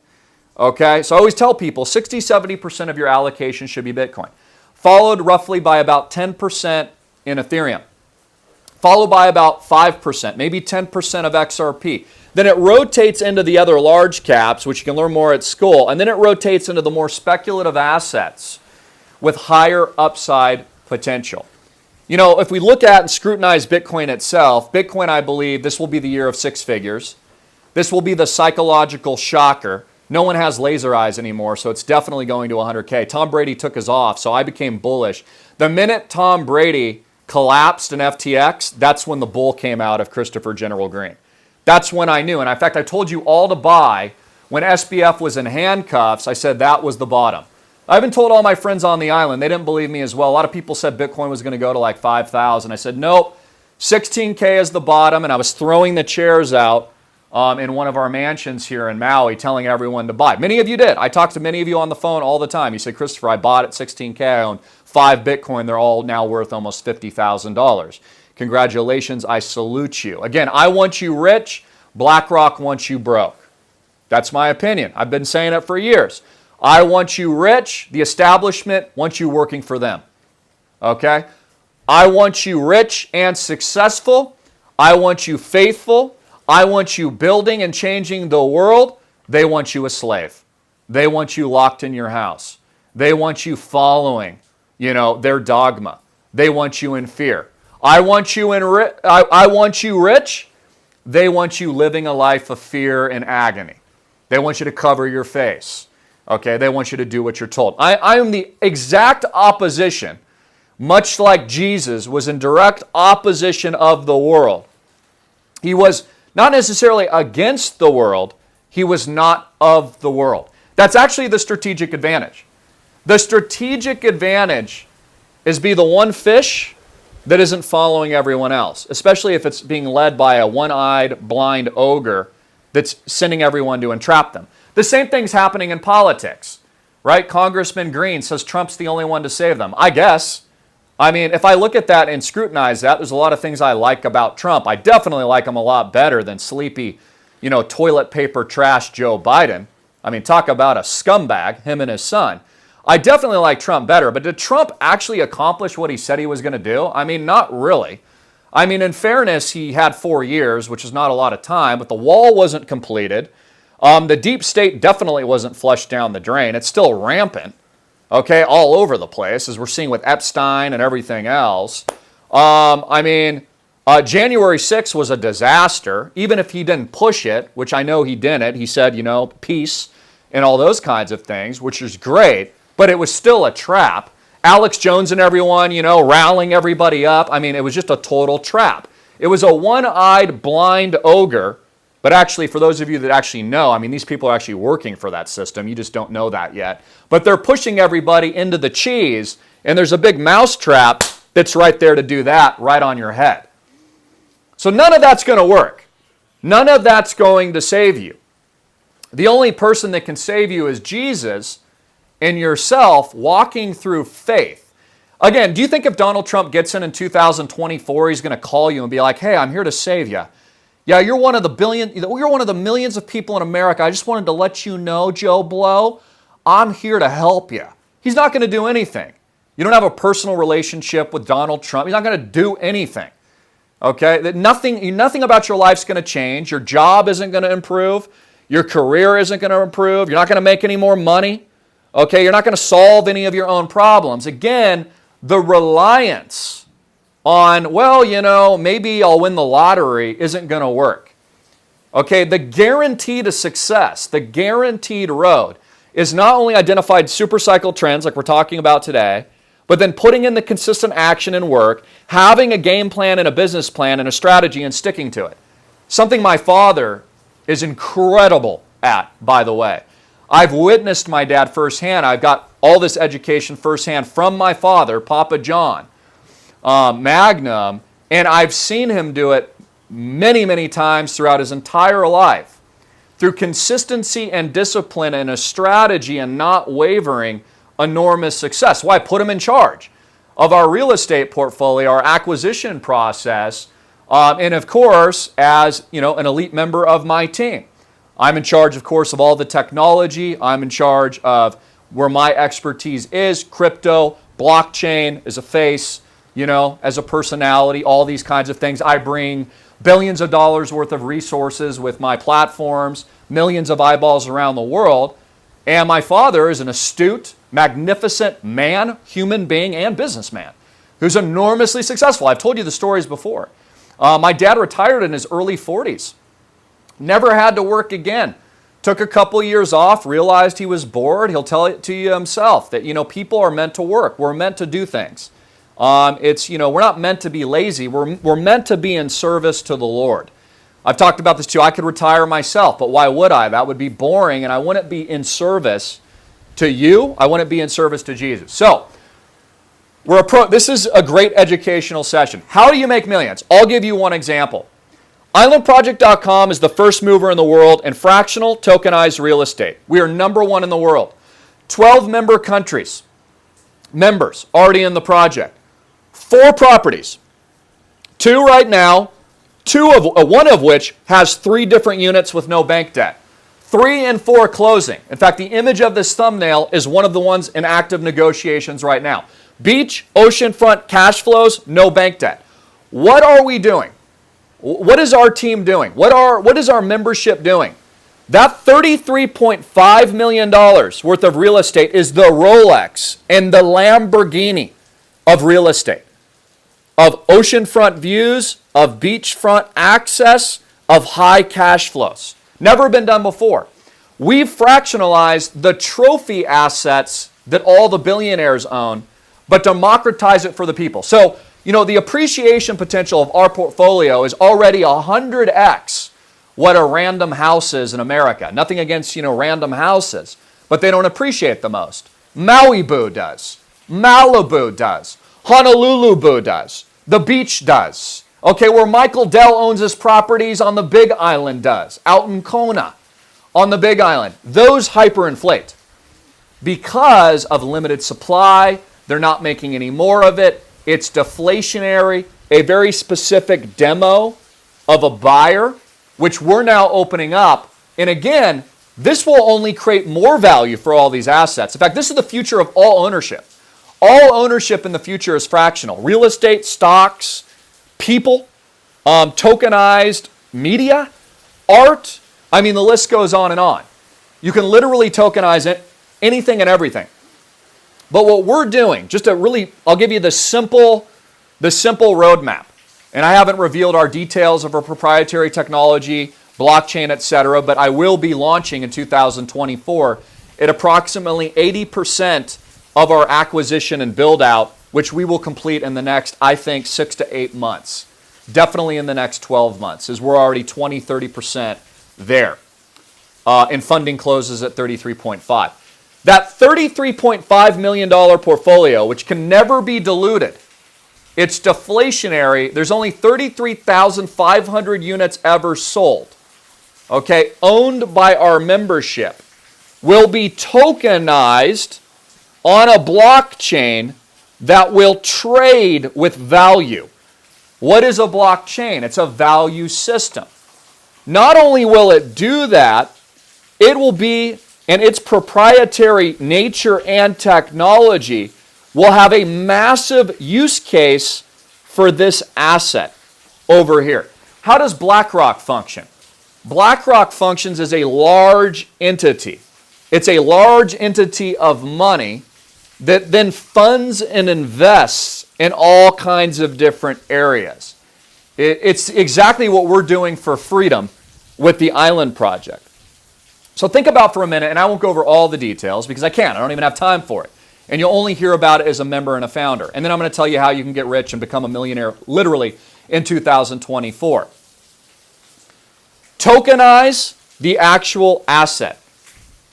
Okay? So I always tell people 60, 70% of your allocation should be Bitcoin. Followed roughly by about 10% in Ethereum. Followed by about 5%, maybe 10% of XRP. Then it rotates into the other large caps, which you can learn more at school, and then it rotates into the more speculative assets with higher upside potential. If we look at and scrutinize Bitcoin itself, Bitcoin, I believe, this will be the year of six figures. This will be the psychological shocker. No one has laser eyes anymore, so it's definitely going to 100K. Tom Brady took us off, so I became bullish. The minute Tom Brady collapsed in FTX, that's when the bull came out of Christopher General Greene. That's when I knew. And in fact, I told you all to buy when SBF was in handcuffs. I said that was the bottom. I even told all my friends on the island. They didn't believe me as well. A lot of people said Bitcoin was going to go to like 5,000. I said, nope, 16K is the bottom. And I was throwing the chairs out in one of our mansions here in Maui, telling everyone to buy. Many of you did. I talked to many of you on the phone all the time. You said, Christopher, I bought at 16K. I own 5 Bitcoin. They're all now worth almost $50,000. Congratulations, I salute you. Again, I want you rich. BlackRock wants you broke. That's my opinion. I've been saying it for years. I want you rich. The establishment wants you working for them. Okay? I want you rich and successful. I want you faithful. I want you building and changing the world. They want you a slave. They want you locked in your house. They want you following, their dogma. They want you in fear. I want you rich. They want you living a life of fear and agony. They want you to cover your face. Okay, they want you to do what you're told. I am the exact opposition, much like Jesus was in direct opposition of the world. He was not necessarily against the world, he was not of the world. That's actually the strategic advantage. The strategic advantage is be the one fish that isn't following everyone else, especially if it's being led by a one-eyed, blind ogre that's sending everyone to entrap them. The same thing's happening in politics, right? Congressman Greene says Trump's the only one to save them. I guess. I mean, if I look at that and scrutinize that, there's a lot of things I like about Trump. I definitely like him a lot better than sleepy, toilet paper trash Joe Biden. I mean, talk about a scumbag, him and his son. I definitely like Trump better, but did Trump actually accomplish what he said he was going to do? I mean, not really. I mean, in fairness, he had 4 years, which is not a lot of time, but the wall wasn't completed. The deep state definitely wasn't flushed down the drain. It's still rampant, okay, all over the place, as we're seeing with Epstein and everything else. January 6th was a disaster, even if he didn't push it, which I know he didn't. He said, peace and all those kinds of things, which is great. But it was still a trap. Alex Jones and everyone, rallying everybody up. I mean, it was just a total trap. It was a one-eyed blind ogre. But actually, for those of you that actually know, I mean, these people are actually working for that system. You just don't know that yet. But they're pushing everybody into the cheese, and there's a big mousetrap that's right there to do that right on your head. So none of that's going to work. None of that's going to save you. The only person that can save you is Jesus and yourself walking through faith. Again, do you think if Donald Trump gets in 2024, he's going to call you and be like, hey, I'm here to save you. Yeah, you're one of the millions of people in America. I just wanted to let you know, Joe Blow, I'm here to help you. He's not going to do anything. You don't have a personal relationship with Donald Trump. He's not going to do anything. Okay? That nothing about your life's going to change. Your job isn't going to improve. Your career isn't going to improve. You're not going to make any more money. Okay? You're not going to solve any of your own problems. Again, the reliance on, well, you know, maybe I'll win the lottery isn't going to work. Okay? The guarantee to success, the guaranteed road, is not only identified supercycle trends like we're talking about today, but then putting in the consistent action and work, having a game plan and a business plan and a strategy and sticking to it. Something my father is incredible at, by the way. I've witnessed my dad firsthand. I've got all this education firsthand from my father, Papa John, Magnum, and I've seen him do it many, many times throughout his entire life. Through consistency and discipline and a strategy and not wavering, enormous success. Why? Put him in charge of our real estate portfolio, our acquisition process, and of course, as you know, an elite member of my team. I'm in charge, of course, of all the technology. I'm in charge of where my expertise is, crypto, blockchain as a face, you know, as a personality, all these kinds of things. I bring billions of dollars worth of resources with my platforms, millions of eyeballs around the world. And my father is an astute, magnificent man, human being, and businessman who's enormously successful. I've told you the stories before. My dad retired in his early 40s. Never had to work again. Took a couple years off, realized he was bored. He'll tell it to you himself that, you know, people are meant to work. We're meant to do things. We're not meant to be lazy. We're meant to be in service to the Lord. I've talked about this too. I could retire myself, but why would I? That would be boring, and I wouldn't be in service to you. I wouldn't be in service to Jesus. So, this is a great educational session. How do you make millions? I'll give you one example. Islandproject.com is the first mover in the world in fractional tokenized real estate. We are number one in the world. 12 member countries. Members already in the project. 4 properties. 2 right now. One of which has 3 different units with no bank debt. 3 and 4 closing. In fact, the image of this thumbnail is one of the ones in active negotiations right now. Beach, oceanfront, cash flows, no bank debt. What are we doing? What is our team doing? What is our membership doing? That $33.5 million worth of real estate is the Rolex and the Lamborghini of real estate. Of oceanfront views, of beachfront access, of high cash flows. Never been done before. We've fractionalized the trophy assets that all the billionaires own, but democratize it for the people. So, you know, the appreciation potential of our portfolio is already 100x what a random house is in America. Nothing against, you know, random houses, but they don't appreciate the most. Malibu does. Malibu does. Honolulu does. The beach does. Okay, where Michael Dell owns his properties on the Big Island does. Out in Kona on the Big Island. Those hyperinflate because of limited supply. They're not making any more of it. It's deflationary. A very specific demo of a buyer, which we're now opening up. And again, this will only create more value for all these assets. In fact, this is the future of all ownership. All ownership in the future is fractional. Real estate, stocks, people, tokenized media, art. I mean, the list goes on and on. You can literally tokenize it, anything and everything. But what we're doing, I'll give you the simple roadmap. And I haven't revealed our details of our proprietary technology, blockchain, etc., but I will be launching in 2024 at approximately 80% of our acquisition and build out, which we will complete in the next, I think, 6 to 8 months. Definitely in the next 12 months, as we're already 20-30% there. And funding closes at 33.5. That $33.5 million portfolio, which can never be diluted, it's deflationary. There's only 33,500 units ever sold, okay, owned by our membership, will be tokenized on a blockchain that will trade with value. What is a blockchain? It's a value system. Not only will it do that, it will be and its proprietary nature and technology will have a massive use case for this asset over here. How does BlackRock function? BlackRock functions as a large entity. It's a large entity of money that then funds and invests in all kinds of different areas. It's exactly what we're doing for freedom with the Island Project. So think about for a minute, and I won't go over all the details because I can't. I don't even have time for it. And you'll only hear about it as a member and a founder. And then I'm going to tell you how you can get rich and become a millionaire literally in 2024. Tokenize the actual asset.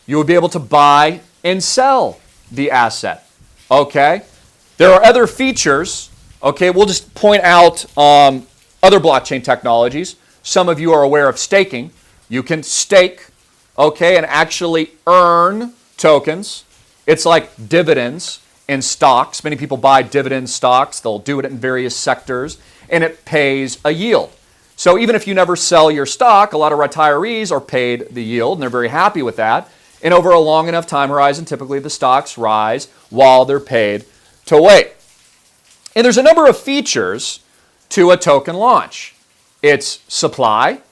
You will be able to buy and sell the asset. Okay? There are other features. Okay, we'll just point out other blockchain technologies. Some of you are aware of staking. You can stake, okay, and actually earn tokens. It's like dividends in stocks. Many people buy dividend stocks. They'll do it in various sectors, and it pays a yield. So even if you never sell your stock, a lot of retirees are paid the yield, and they're very happy with that. And over a long enough time horizon, typically the stocks rise while they're paid to wait. And there's a number of features to a token launch. It's supply,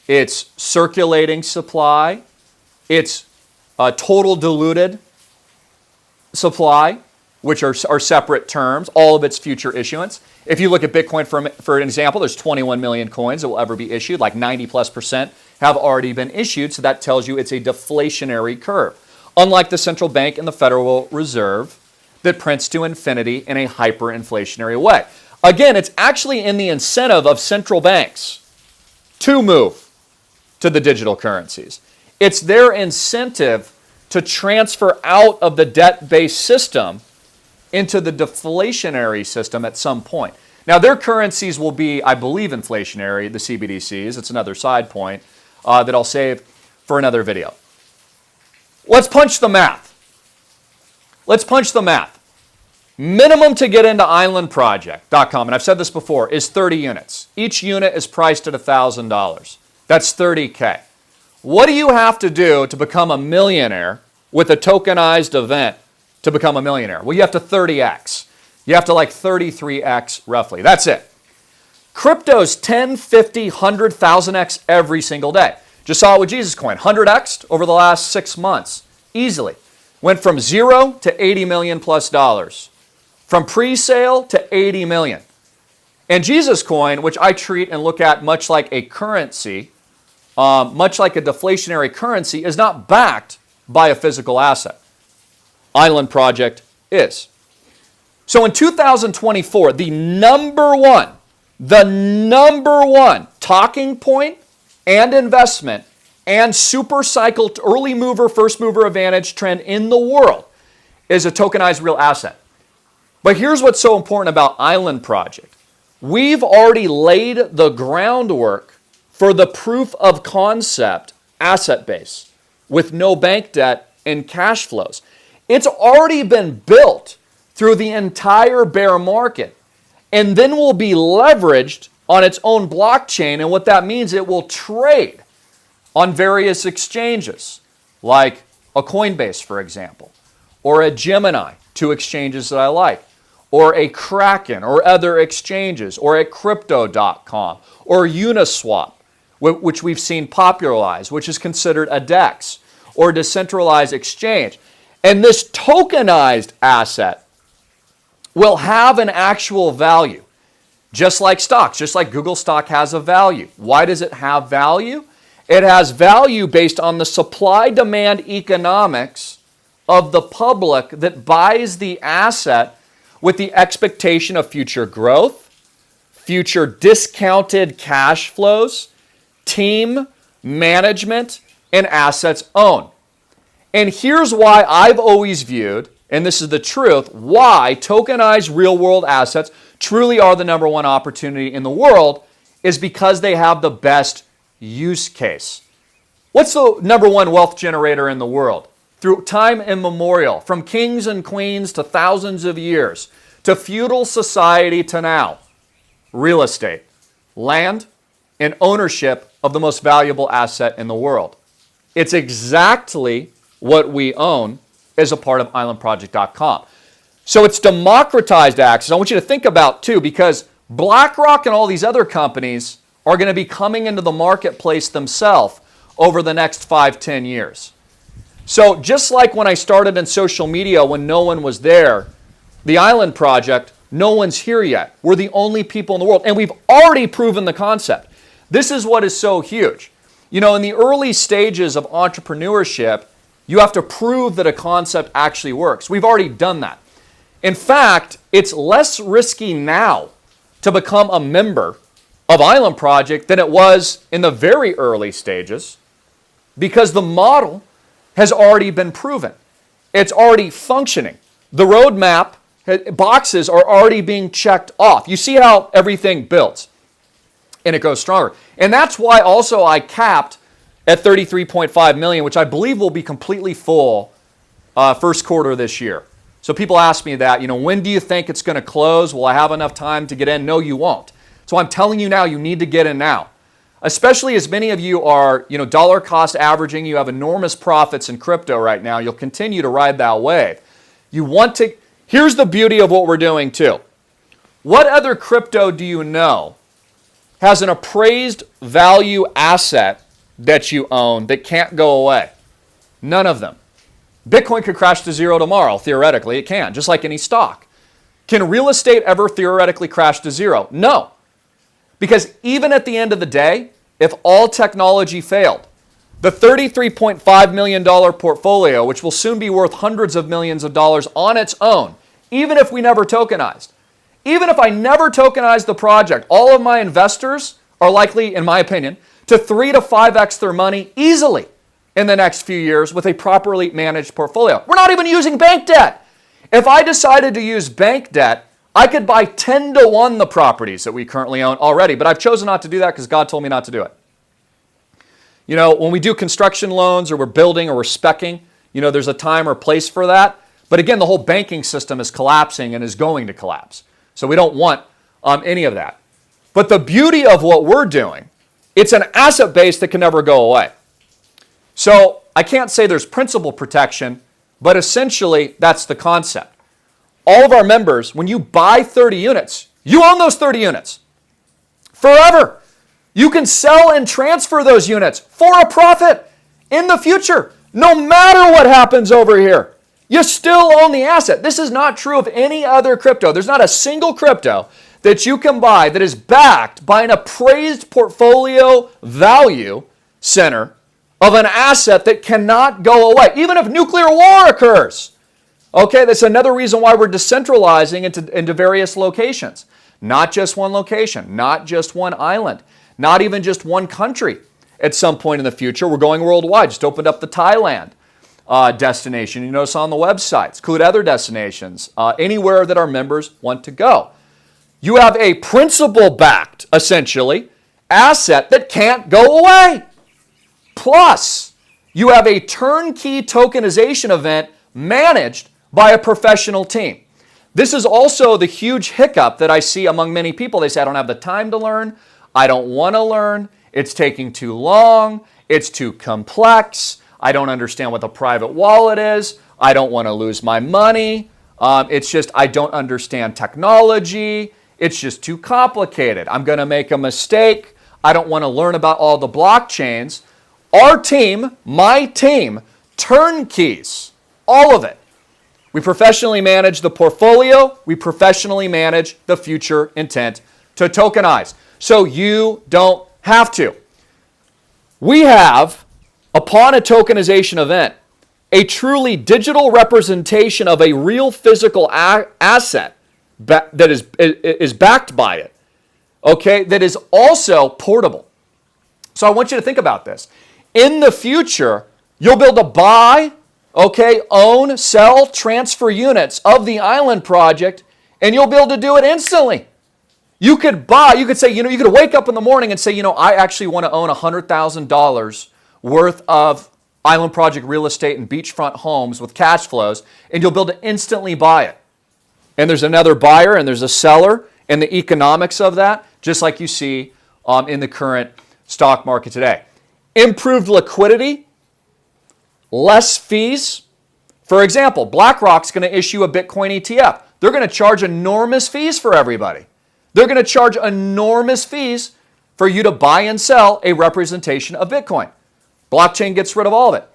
it's circulating supply, it's total diluted supply, which are separate terms, all of its future issuance. If you look at Bitcoin for an example, there's 21 million coins that will ever be issued, like 90+% have already been issued, so that tells you it's a deflationary curve. Unlike the central bank and the Federal Reserve that prints to infinity in a hyperinflationary way. Again, it's actually in the incentive of central banks to move to the digital currencies. It's their incentive to transfer out of the debt-based system into the deflationary system at some point. Now, their currencies will be, I believe, inflationary, the CBDCs. It's another side point that I'll save for another video. Let's punch the math. Let's punch the math. Minimum to get into islandproject.com, and I've said this before, is 30 units. Each unit is priced at $1,000. That's $30K. What do you have to do to become a millionaire with a tokenized event to become a millionaire? Well, you have to 30x. You have to like 33x roughly. That's it. Crypto's 10, 50, 100, 1000x every single day. Just saw it with Jesus Coin. 100x'd over the last 6 months. Easily. Went from 0 to 80 million plus dollars. From pre-sale to 80 million. And Jesus Coin, which I treat and look at much like a currency, much like a deflationary currency, is not backed by a physical asset. Island Project is. So in 2024, the number one talking point and investment and super cycle early mover, first mover advantage trend in the world is a tokenized real asset. But here's what's so important about Island Project. We've already laid the groundwork for the proof of concept asset base with no bank debt and cash flows. It's already been built through the entire bear market and then will be leveraged on its own blockchain. And what that means, it will trade on various exchanges like a Coinbase, for example, or a Gemini, two exchanges that I like, or a Kraken, or other exchanges, or a Crypto.com, or Uniswap, which we've seen popularized, which is considered a DEX, or decentralized exchange. And this tokenized asset will have an actual value, just like stocks, just like Google stock has a value. Why does it have value? It has value based on the supply-demand economics of the public that buys the asset with the expectation of future growth, future discounted cash flows, team management, and assets owned. And here's why I've always viewed, and this is the truth, why tokenized real-world assets truly are the number one opportunity in the world is because they have the best use case. What's the number one wealth generator in the world? Through time immemorial, from kings and queens to thousands of years, to feudal society to now, real estate, land, and ownership of the most valuable asset in the world. It's exactly what we own as a part of islandproject.com. So it's democratized access. I want you to think about, too, because BlackRock and all these other companies are going to be coming into the marketplace themselves over the next 5-10 years. So just like when I started in social media when no one was there, the Island Project, no one's here yet. We're the only people in the world, and we've already proven the concept. This is what is so huge. You know, in the early stages of entrepreneurship, you have to prove that a concept actually works. We've already done that. In fact, it's less risky now to become a member of Island Project than it was in the very early stages because the model has already been proven. It's already functioning. The roadmap boxes are already being checked off. You see how everything builds and it goes stronger. And that's why also I capped at 33.5 million, which I believe will be completely full first quarter of this year. So people ask me that, you know, when do you think it's going to close? Will I have enough time to get in? No, you won't. So I'm telling you now, you need to get in now. Especially as many of you are, you know, dollar cost averaging, you have enormous profits in crypto right now. You'll continue to ride that wave. You want to, here's the beauty of what we're doing too. What other crypto do you know has an appraised value asset that you own that can't go away? None of them. Bitcoin could crash to zero tomorrow. Theoretically, it can, just like any stock. Can real estate ever theoretically crash to zero? No. Because even at the end of the day, if all technology failed, the $33.5 million portfolio, which will soon be worth hundreds of millions of dollars on its own, even if we never tokenized, even if I never tokenized the project, all of my investors are likely, in my opinion, to 3 to 5x their money easily in the next few years with a properly managed portfolio. We're not even using bank debt. If I decided to use bank debt, I could buy 10 to 1 the properties that we currently own already, but I've chosen not to do that because God told me not to do it. You know, when we do construction loans or we're building or we're speccing, you know, there's a time or place for that. But again, the whole banking system is collapsing and is going to collapse. So we don't want any of that. But the beauty of what we're doing, it's an asset base that can never go away. So I can't say there's principal protection, but essentially that's the concept. All of our members, when you buy 30 units, you own those 30 units forever. You can sell and transfer those units for a profit in the future, no matter what happens over here. You still own the asset. This is not true of any other crypto. There's not a single crypto that you can buy that is backed by an appraised portfolio value center of an asset that cannot go away, even if nuclear war occurs. Okay, that's another reason why we're decentralizing into various locations. Not just one location, not just one island, not even just one country. At some point in the future, we're going worldwide. Just opened up the Thailand destination. You notice on the websites, include other destinations, anywhere that our members want to go. You have a principal-backed, essentially, asset that can't go away. Plus, you have a turnkey tokenization event managed by a professional team. This is also the huge hiccup that I see among many people. They say, I don't have the time to learn. I don't want to learn. It's taking too long. It's too complex. I don't understand what the private wallet is. I don't want to lose my money. It's just, I don't understand technology. It's just too complicated. I'm going to make a mistake. I don't want to learn about all the blockchains. Our team, my team, turnkeys, all of it. We professionally manage the portfolio. We professionally manage the future intent to tokenize. So you don't have to. We have, upon a tokenization event, a truly digital representation of a real physical asset that is backed by it, okay, that is also portable. So I want you to think about this. In the future, you'll be able to buy, okay, own, sell, transfer units of the Island Project, and you'll be able to do it instantly. You could say, you could wake up in the morning and say, I actually want to own $100,000 worth of Island Project real estate and beachfront homes with cash flows, and you'll be able to instantly buy it. And there's another buyer and there's a seller, and the economics of that, just like you see in the current stock market today. Improved liquidity. less fees. For example, BlackRock's going to issue a Bitcoin ETF. They're going to charge enormous fees for everybody. They're going to charge enormous fees for you to buy and sell a representation of Bitcoin. Blockchain gets rid of all of it.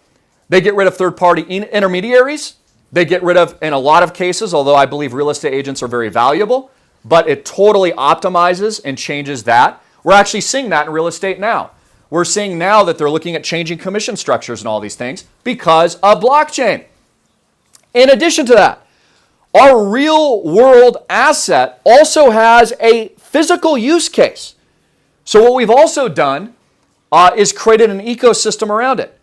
They get rid of third-party intermediaries. They get rid of, in a lot of cases, although I believe real estate agents are very valuable, but it totally optimizes and changes that. We're actually seeing that in real estate now. We're seeing now that they're looking at changing commission structures and all these things because of blockchain. In addition to that, our real world asset also has a physical use case. So what we've also done is created an ecosystem around it.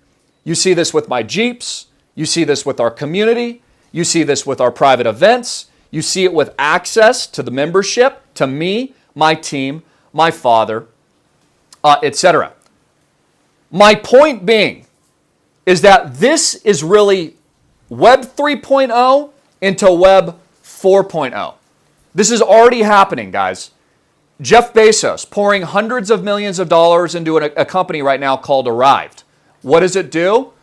You see this with my Jeeps. You see this with our community. You see this with our private events. You see it with access to the membership, to me, my team, my father, etc. My point being is that this is really Web 3.0 into Web 4.0. This is already happening, guys. Jeff Bezos pouring hundreds of millions of dollars into a company right now called Arrived. What does it do?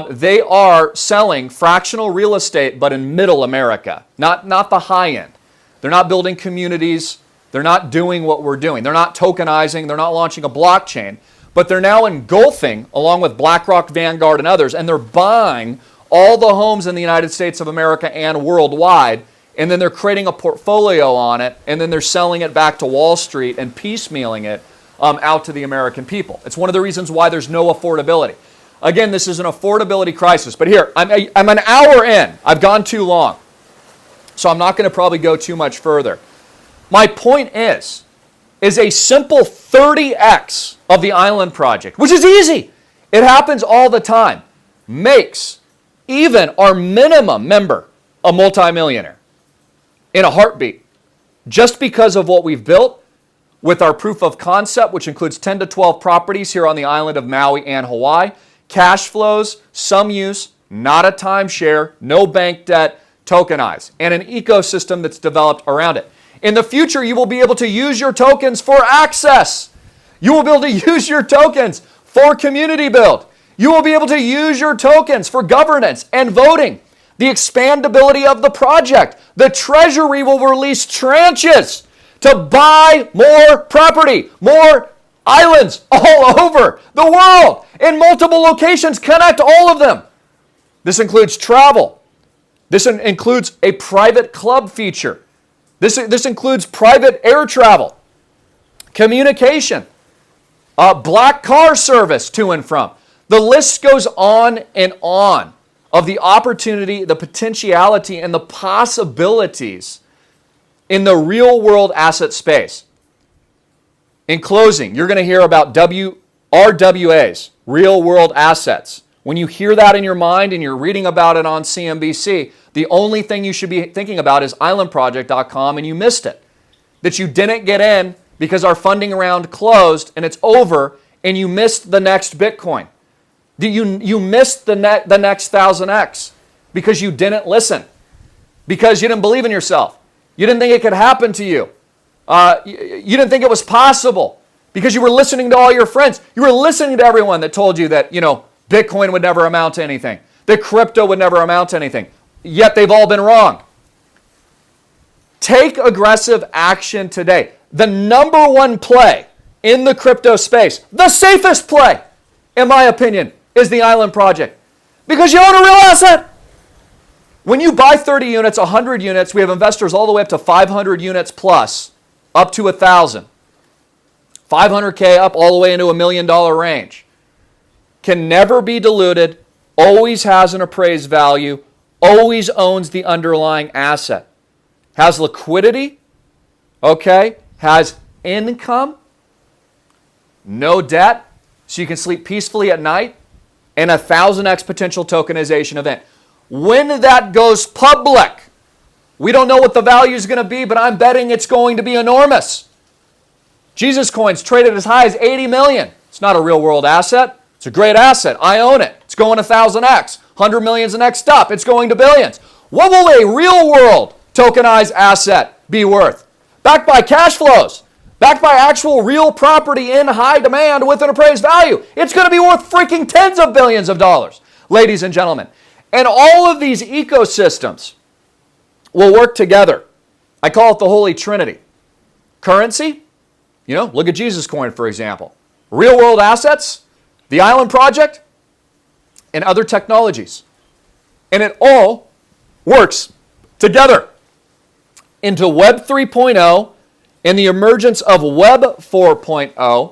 They are selling fractional real estate, but in middle America, not the high end. They're not building communities. They're not doing what we're doing. They're not tokenizing. They're not launching a blockchain, but they're now engulfing, along with BlackRock, Vanguard, and others, and they're buying all the homes in the United States of America and worldwide, and then they're creating a portfolio on it, and then they're selling it back to Wall Street and piecemealing it out to the American people. It's one of the reasons why there's no affordability. Again, this is an affordability crisis. But here, I'm an hour in. I've gone too long. So I'm not going to probably go too much further. My point is a simple 30x of the Island Project, which is easy. It happens all the time, makes even our minimum member a multimillionaire in a heartbeat, just because of what we've built with our proof of concept, which includes 10 to 12 properties here on the island of Maui and Hawaii, cash flows, some use, not a timeshare, no bank debt, tokenized, and an ecosystem that's developed around it. In the future, you will be able to use your tokens for access. You will be able to use your tokens for community build. You will be able to use your tokens for governance and voting. The expandability of the project. The Treasury will release tranches to buy more property, more islands all over the world in multiple locations. Connect all of them. This includes travel. This includes a private club feature. This includes private air travel, communication, black car service to and from. The list goes on and on of the opportunity, the potentiality, and the possibilities in the real world asset space. In closing, you're going to hear about RWAs, real world assets. When you hear that in your mind and you're reading about it on CNBC, the only thing you should be thinking about is islandproject.com, and you missed it. That you didn't get in because our funding round closed and it's over, and you missed the next Bitcoin. You missed the next 1000x because you didn't listen, because you didn't believe in yourself. You didn't think it could happen to you. You didn't think it was possible because you were listening to all your friends. You were listening to everyone that told you that, Bitcoin would never amount to anything, that crypto would never amount to anything. Yet they've all been wrong. Take aggressive action today. The number one play in the crypto space, the safest play, in my opinion, is the Island Project. Because you own a real asset. When you buy 30 units, 100 units, we have investors all the way up to 500 units plus, up to 1,000. 500K up all the way into $1 million range. Can never be diluted, always has an appraised value, always owns the underlying asset. Has liquidity, has income, no debt, so you can sleep peacefully at night, and 1,000x potential tokenization event. When that goes public, we don't know what the value is going to be, but I'm betting it's going to be enormous. Jesus Coins traded as high as 80 million. It's not a real world asset. It's a great asset. I own it. It's going 1,000x. 100 million is the next stop. It's going to billions. What will a real world tokenized asset be worth? Backed by cash flows, backed by actual real property in high demand with an appraised value. It's going to be worth freaking tens of billions of dollars. ladies and gentlemen. And all of these ecosystems will work together. I call it the Holy Trinity. Currency, look at Jesus coin, for example. Real world assets, the Island Project, and other technologies. And it all works together into Web 3.0 and the emergence of Web 4.0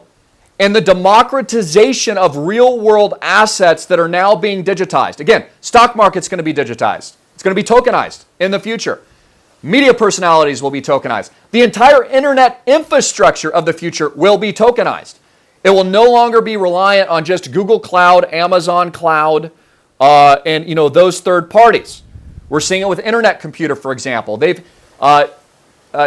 and the democratization of real-world assets that are now being digitized. Again, stock market's going to be digitized. It's going to be tokenized in the future. Media personalities will be tokenized. The entire internet infrastructure of the future will be tokenized. It will no longer be reliant on just Google Cloud, Amazon Cloud, and those third parties. We're seeing it with Internet Computer, for example. They've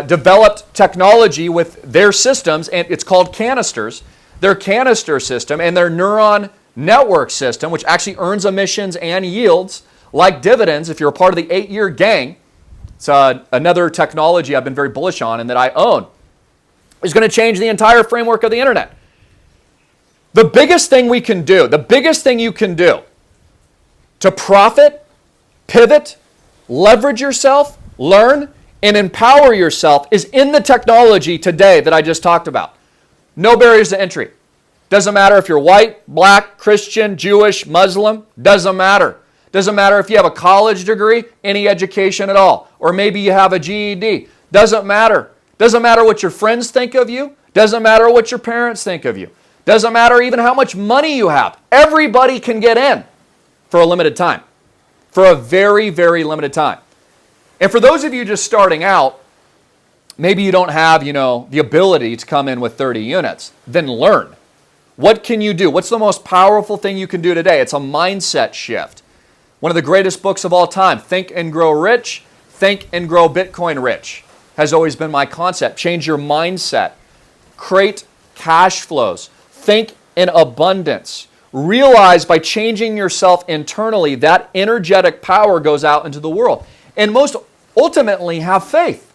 developed technology with their systems, and it's called canisters. Their canister system and their neuron network system, which actually earns emissions and yields like dividends if you're a part of the 8-year gang. It's another technology I've been very bullish on and that I own. Is going to change the entire framework of the internet. The biggest thing we can do, the biggest thing you can do to profit, pivot, leverage yourself, learn, and empower yourself is in the technology today that I just talked about. No barriers to entry. Doesn't matter if you're white, black, Christian, Jewish, Muslim. Doesn't matter. Doesn't matter if you have a college degree, any education at all. Or maybe you have a GED. Doesn't matter. Doesn't matter what your friends think of you. Doesn't matter what your parents think of you. Doesn't matter even how much money you have. Everybody can get in for a limited time. For a very, very limited time. And for those of you just starting out, maybe you don't have, the ability to come in with 30 units. Then learn. What can you do? What's the most powerful thing you can do today? It's a mindset shift. One of the greatest books of all time, Think and Grow Rich, Think and Grow Bitcoin Rich, has always been my concept. Change your mindset. Create cash flows. Think in abundance. Realize by changing yourself internally, that energetic power goes out into the world. And most ultimately, have faith.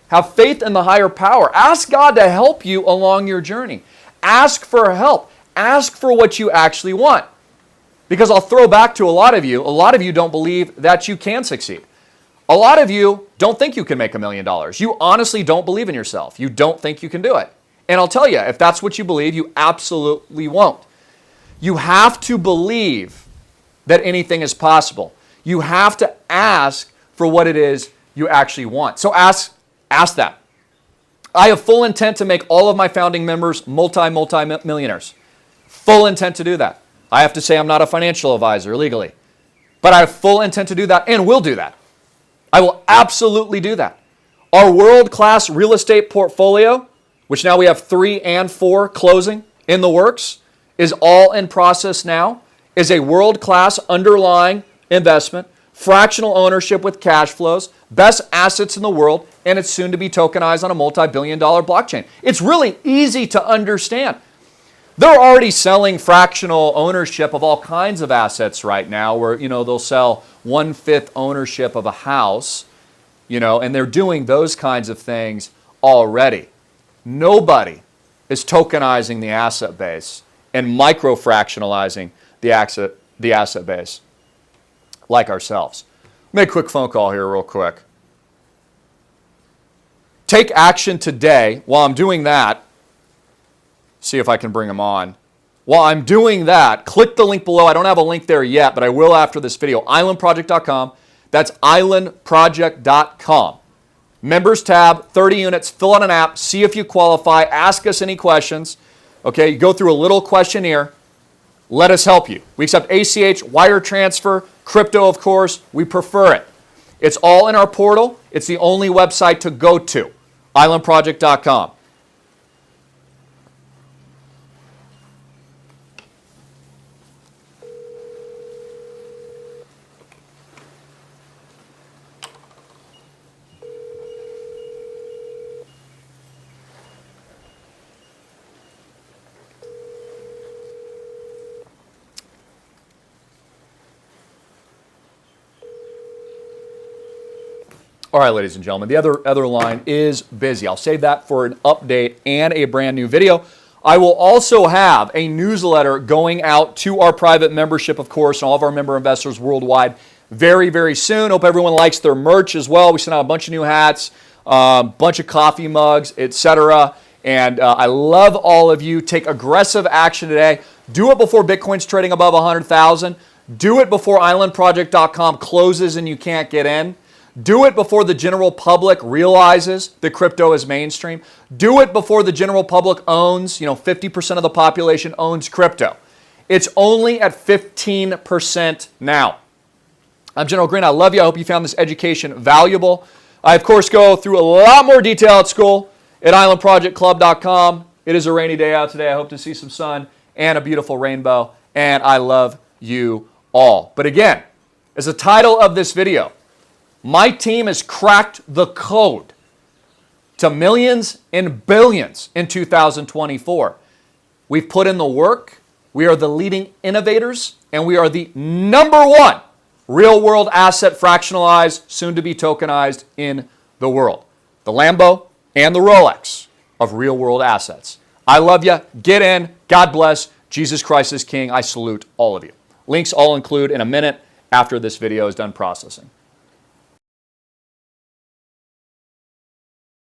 Have faith in the higher power. Ask God to help you along your journey. Ask for help. Ask for what you actually want. Because I'll throw back to a lot of you don't believe that you can succeed. A lot of you don't think you can make $1 million. You honestly don't believe in yourself. You don't think you can do it. And I'll tell you, if that's what you believe, you absolutely won't. You have to believe that anything is possible. You have to ask for what it is you actually want. So ask that. I have full intent to make all of my founding members multi-millionaires. Full intent to do that. I have to say I'm not a financial advisor legally. But I have full intent to do that and will do that. I will absolutely do that. Our world-class real estate portfolio, which now we have 3 and 4 closing in the works, is all in process now, is a world-class underlying investment, fractional ownership with cash flows, best assets in the world, and it's soon to be tokenized on a multi-billion-dollar blockchain. It's really easy to understand. They're already selling fractional ownership of all kinds of assets right now where, they'll sell 1/5 ownership of a house, and they're doing those kinds of things already. Nobody is tokenizing the asset base and micro-fractionalizing the asset base like ourselves. Make a quick phone call here real quick. Take action today. While I'm doing that, see if I can bring them on. While I'm doing that, click the link below. I don't have a link there yet, but I will after this video. islandproject.com. That's islandproject.com. Members tab, 30 units, fill out an app, see if you qualify, ask us any questions. Okay, you go through a little questionnaire. Let us help you. We accept ACH, wire transfer, crypto, of course. We prefer it. It's all in our portal. It's the only website to go to, islandproject.com. All right, ladies and gentlemen, the other line is busy. I'll save that for an update and a brand new video. I will also have a newsletter going out to our private membership, of course, and all of our member investors worldwide very, very soon. Hope everyone likes their merch as well. We sent out a bunch of new hats, bunch of coffee mugs, etc. And I love all of you. Take aggressive action today. Do it before Bitcoin's trading above 100,000. Do it before islandproject.com closes and you can't get in. Do it before the general public realizes that crypto is mainstream. Do it before the general public owns, 50% of the population owns crypto. It's only at 15% now. I'm General Greene. I love you. I hope you found this education valuable. I, of course, go through a lot more detail at school at islandprojectclub.com. It is a rainy day out today. I hope to see some sun and a beautiful rainbow. And I love you all. But again, as the title of this video, my team has cracked the code to millions and billions in 2024. We've put in the work. We are the leading innovators, and we are the #1 real-world asset fractionalized, soon to be tokenized in the world. The Lambo and the Rolex of real-world assets. I love you. Get in. God bless. Jesus Christ is King. I salute all of you. Links I'll include in a minute after this video is done processing.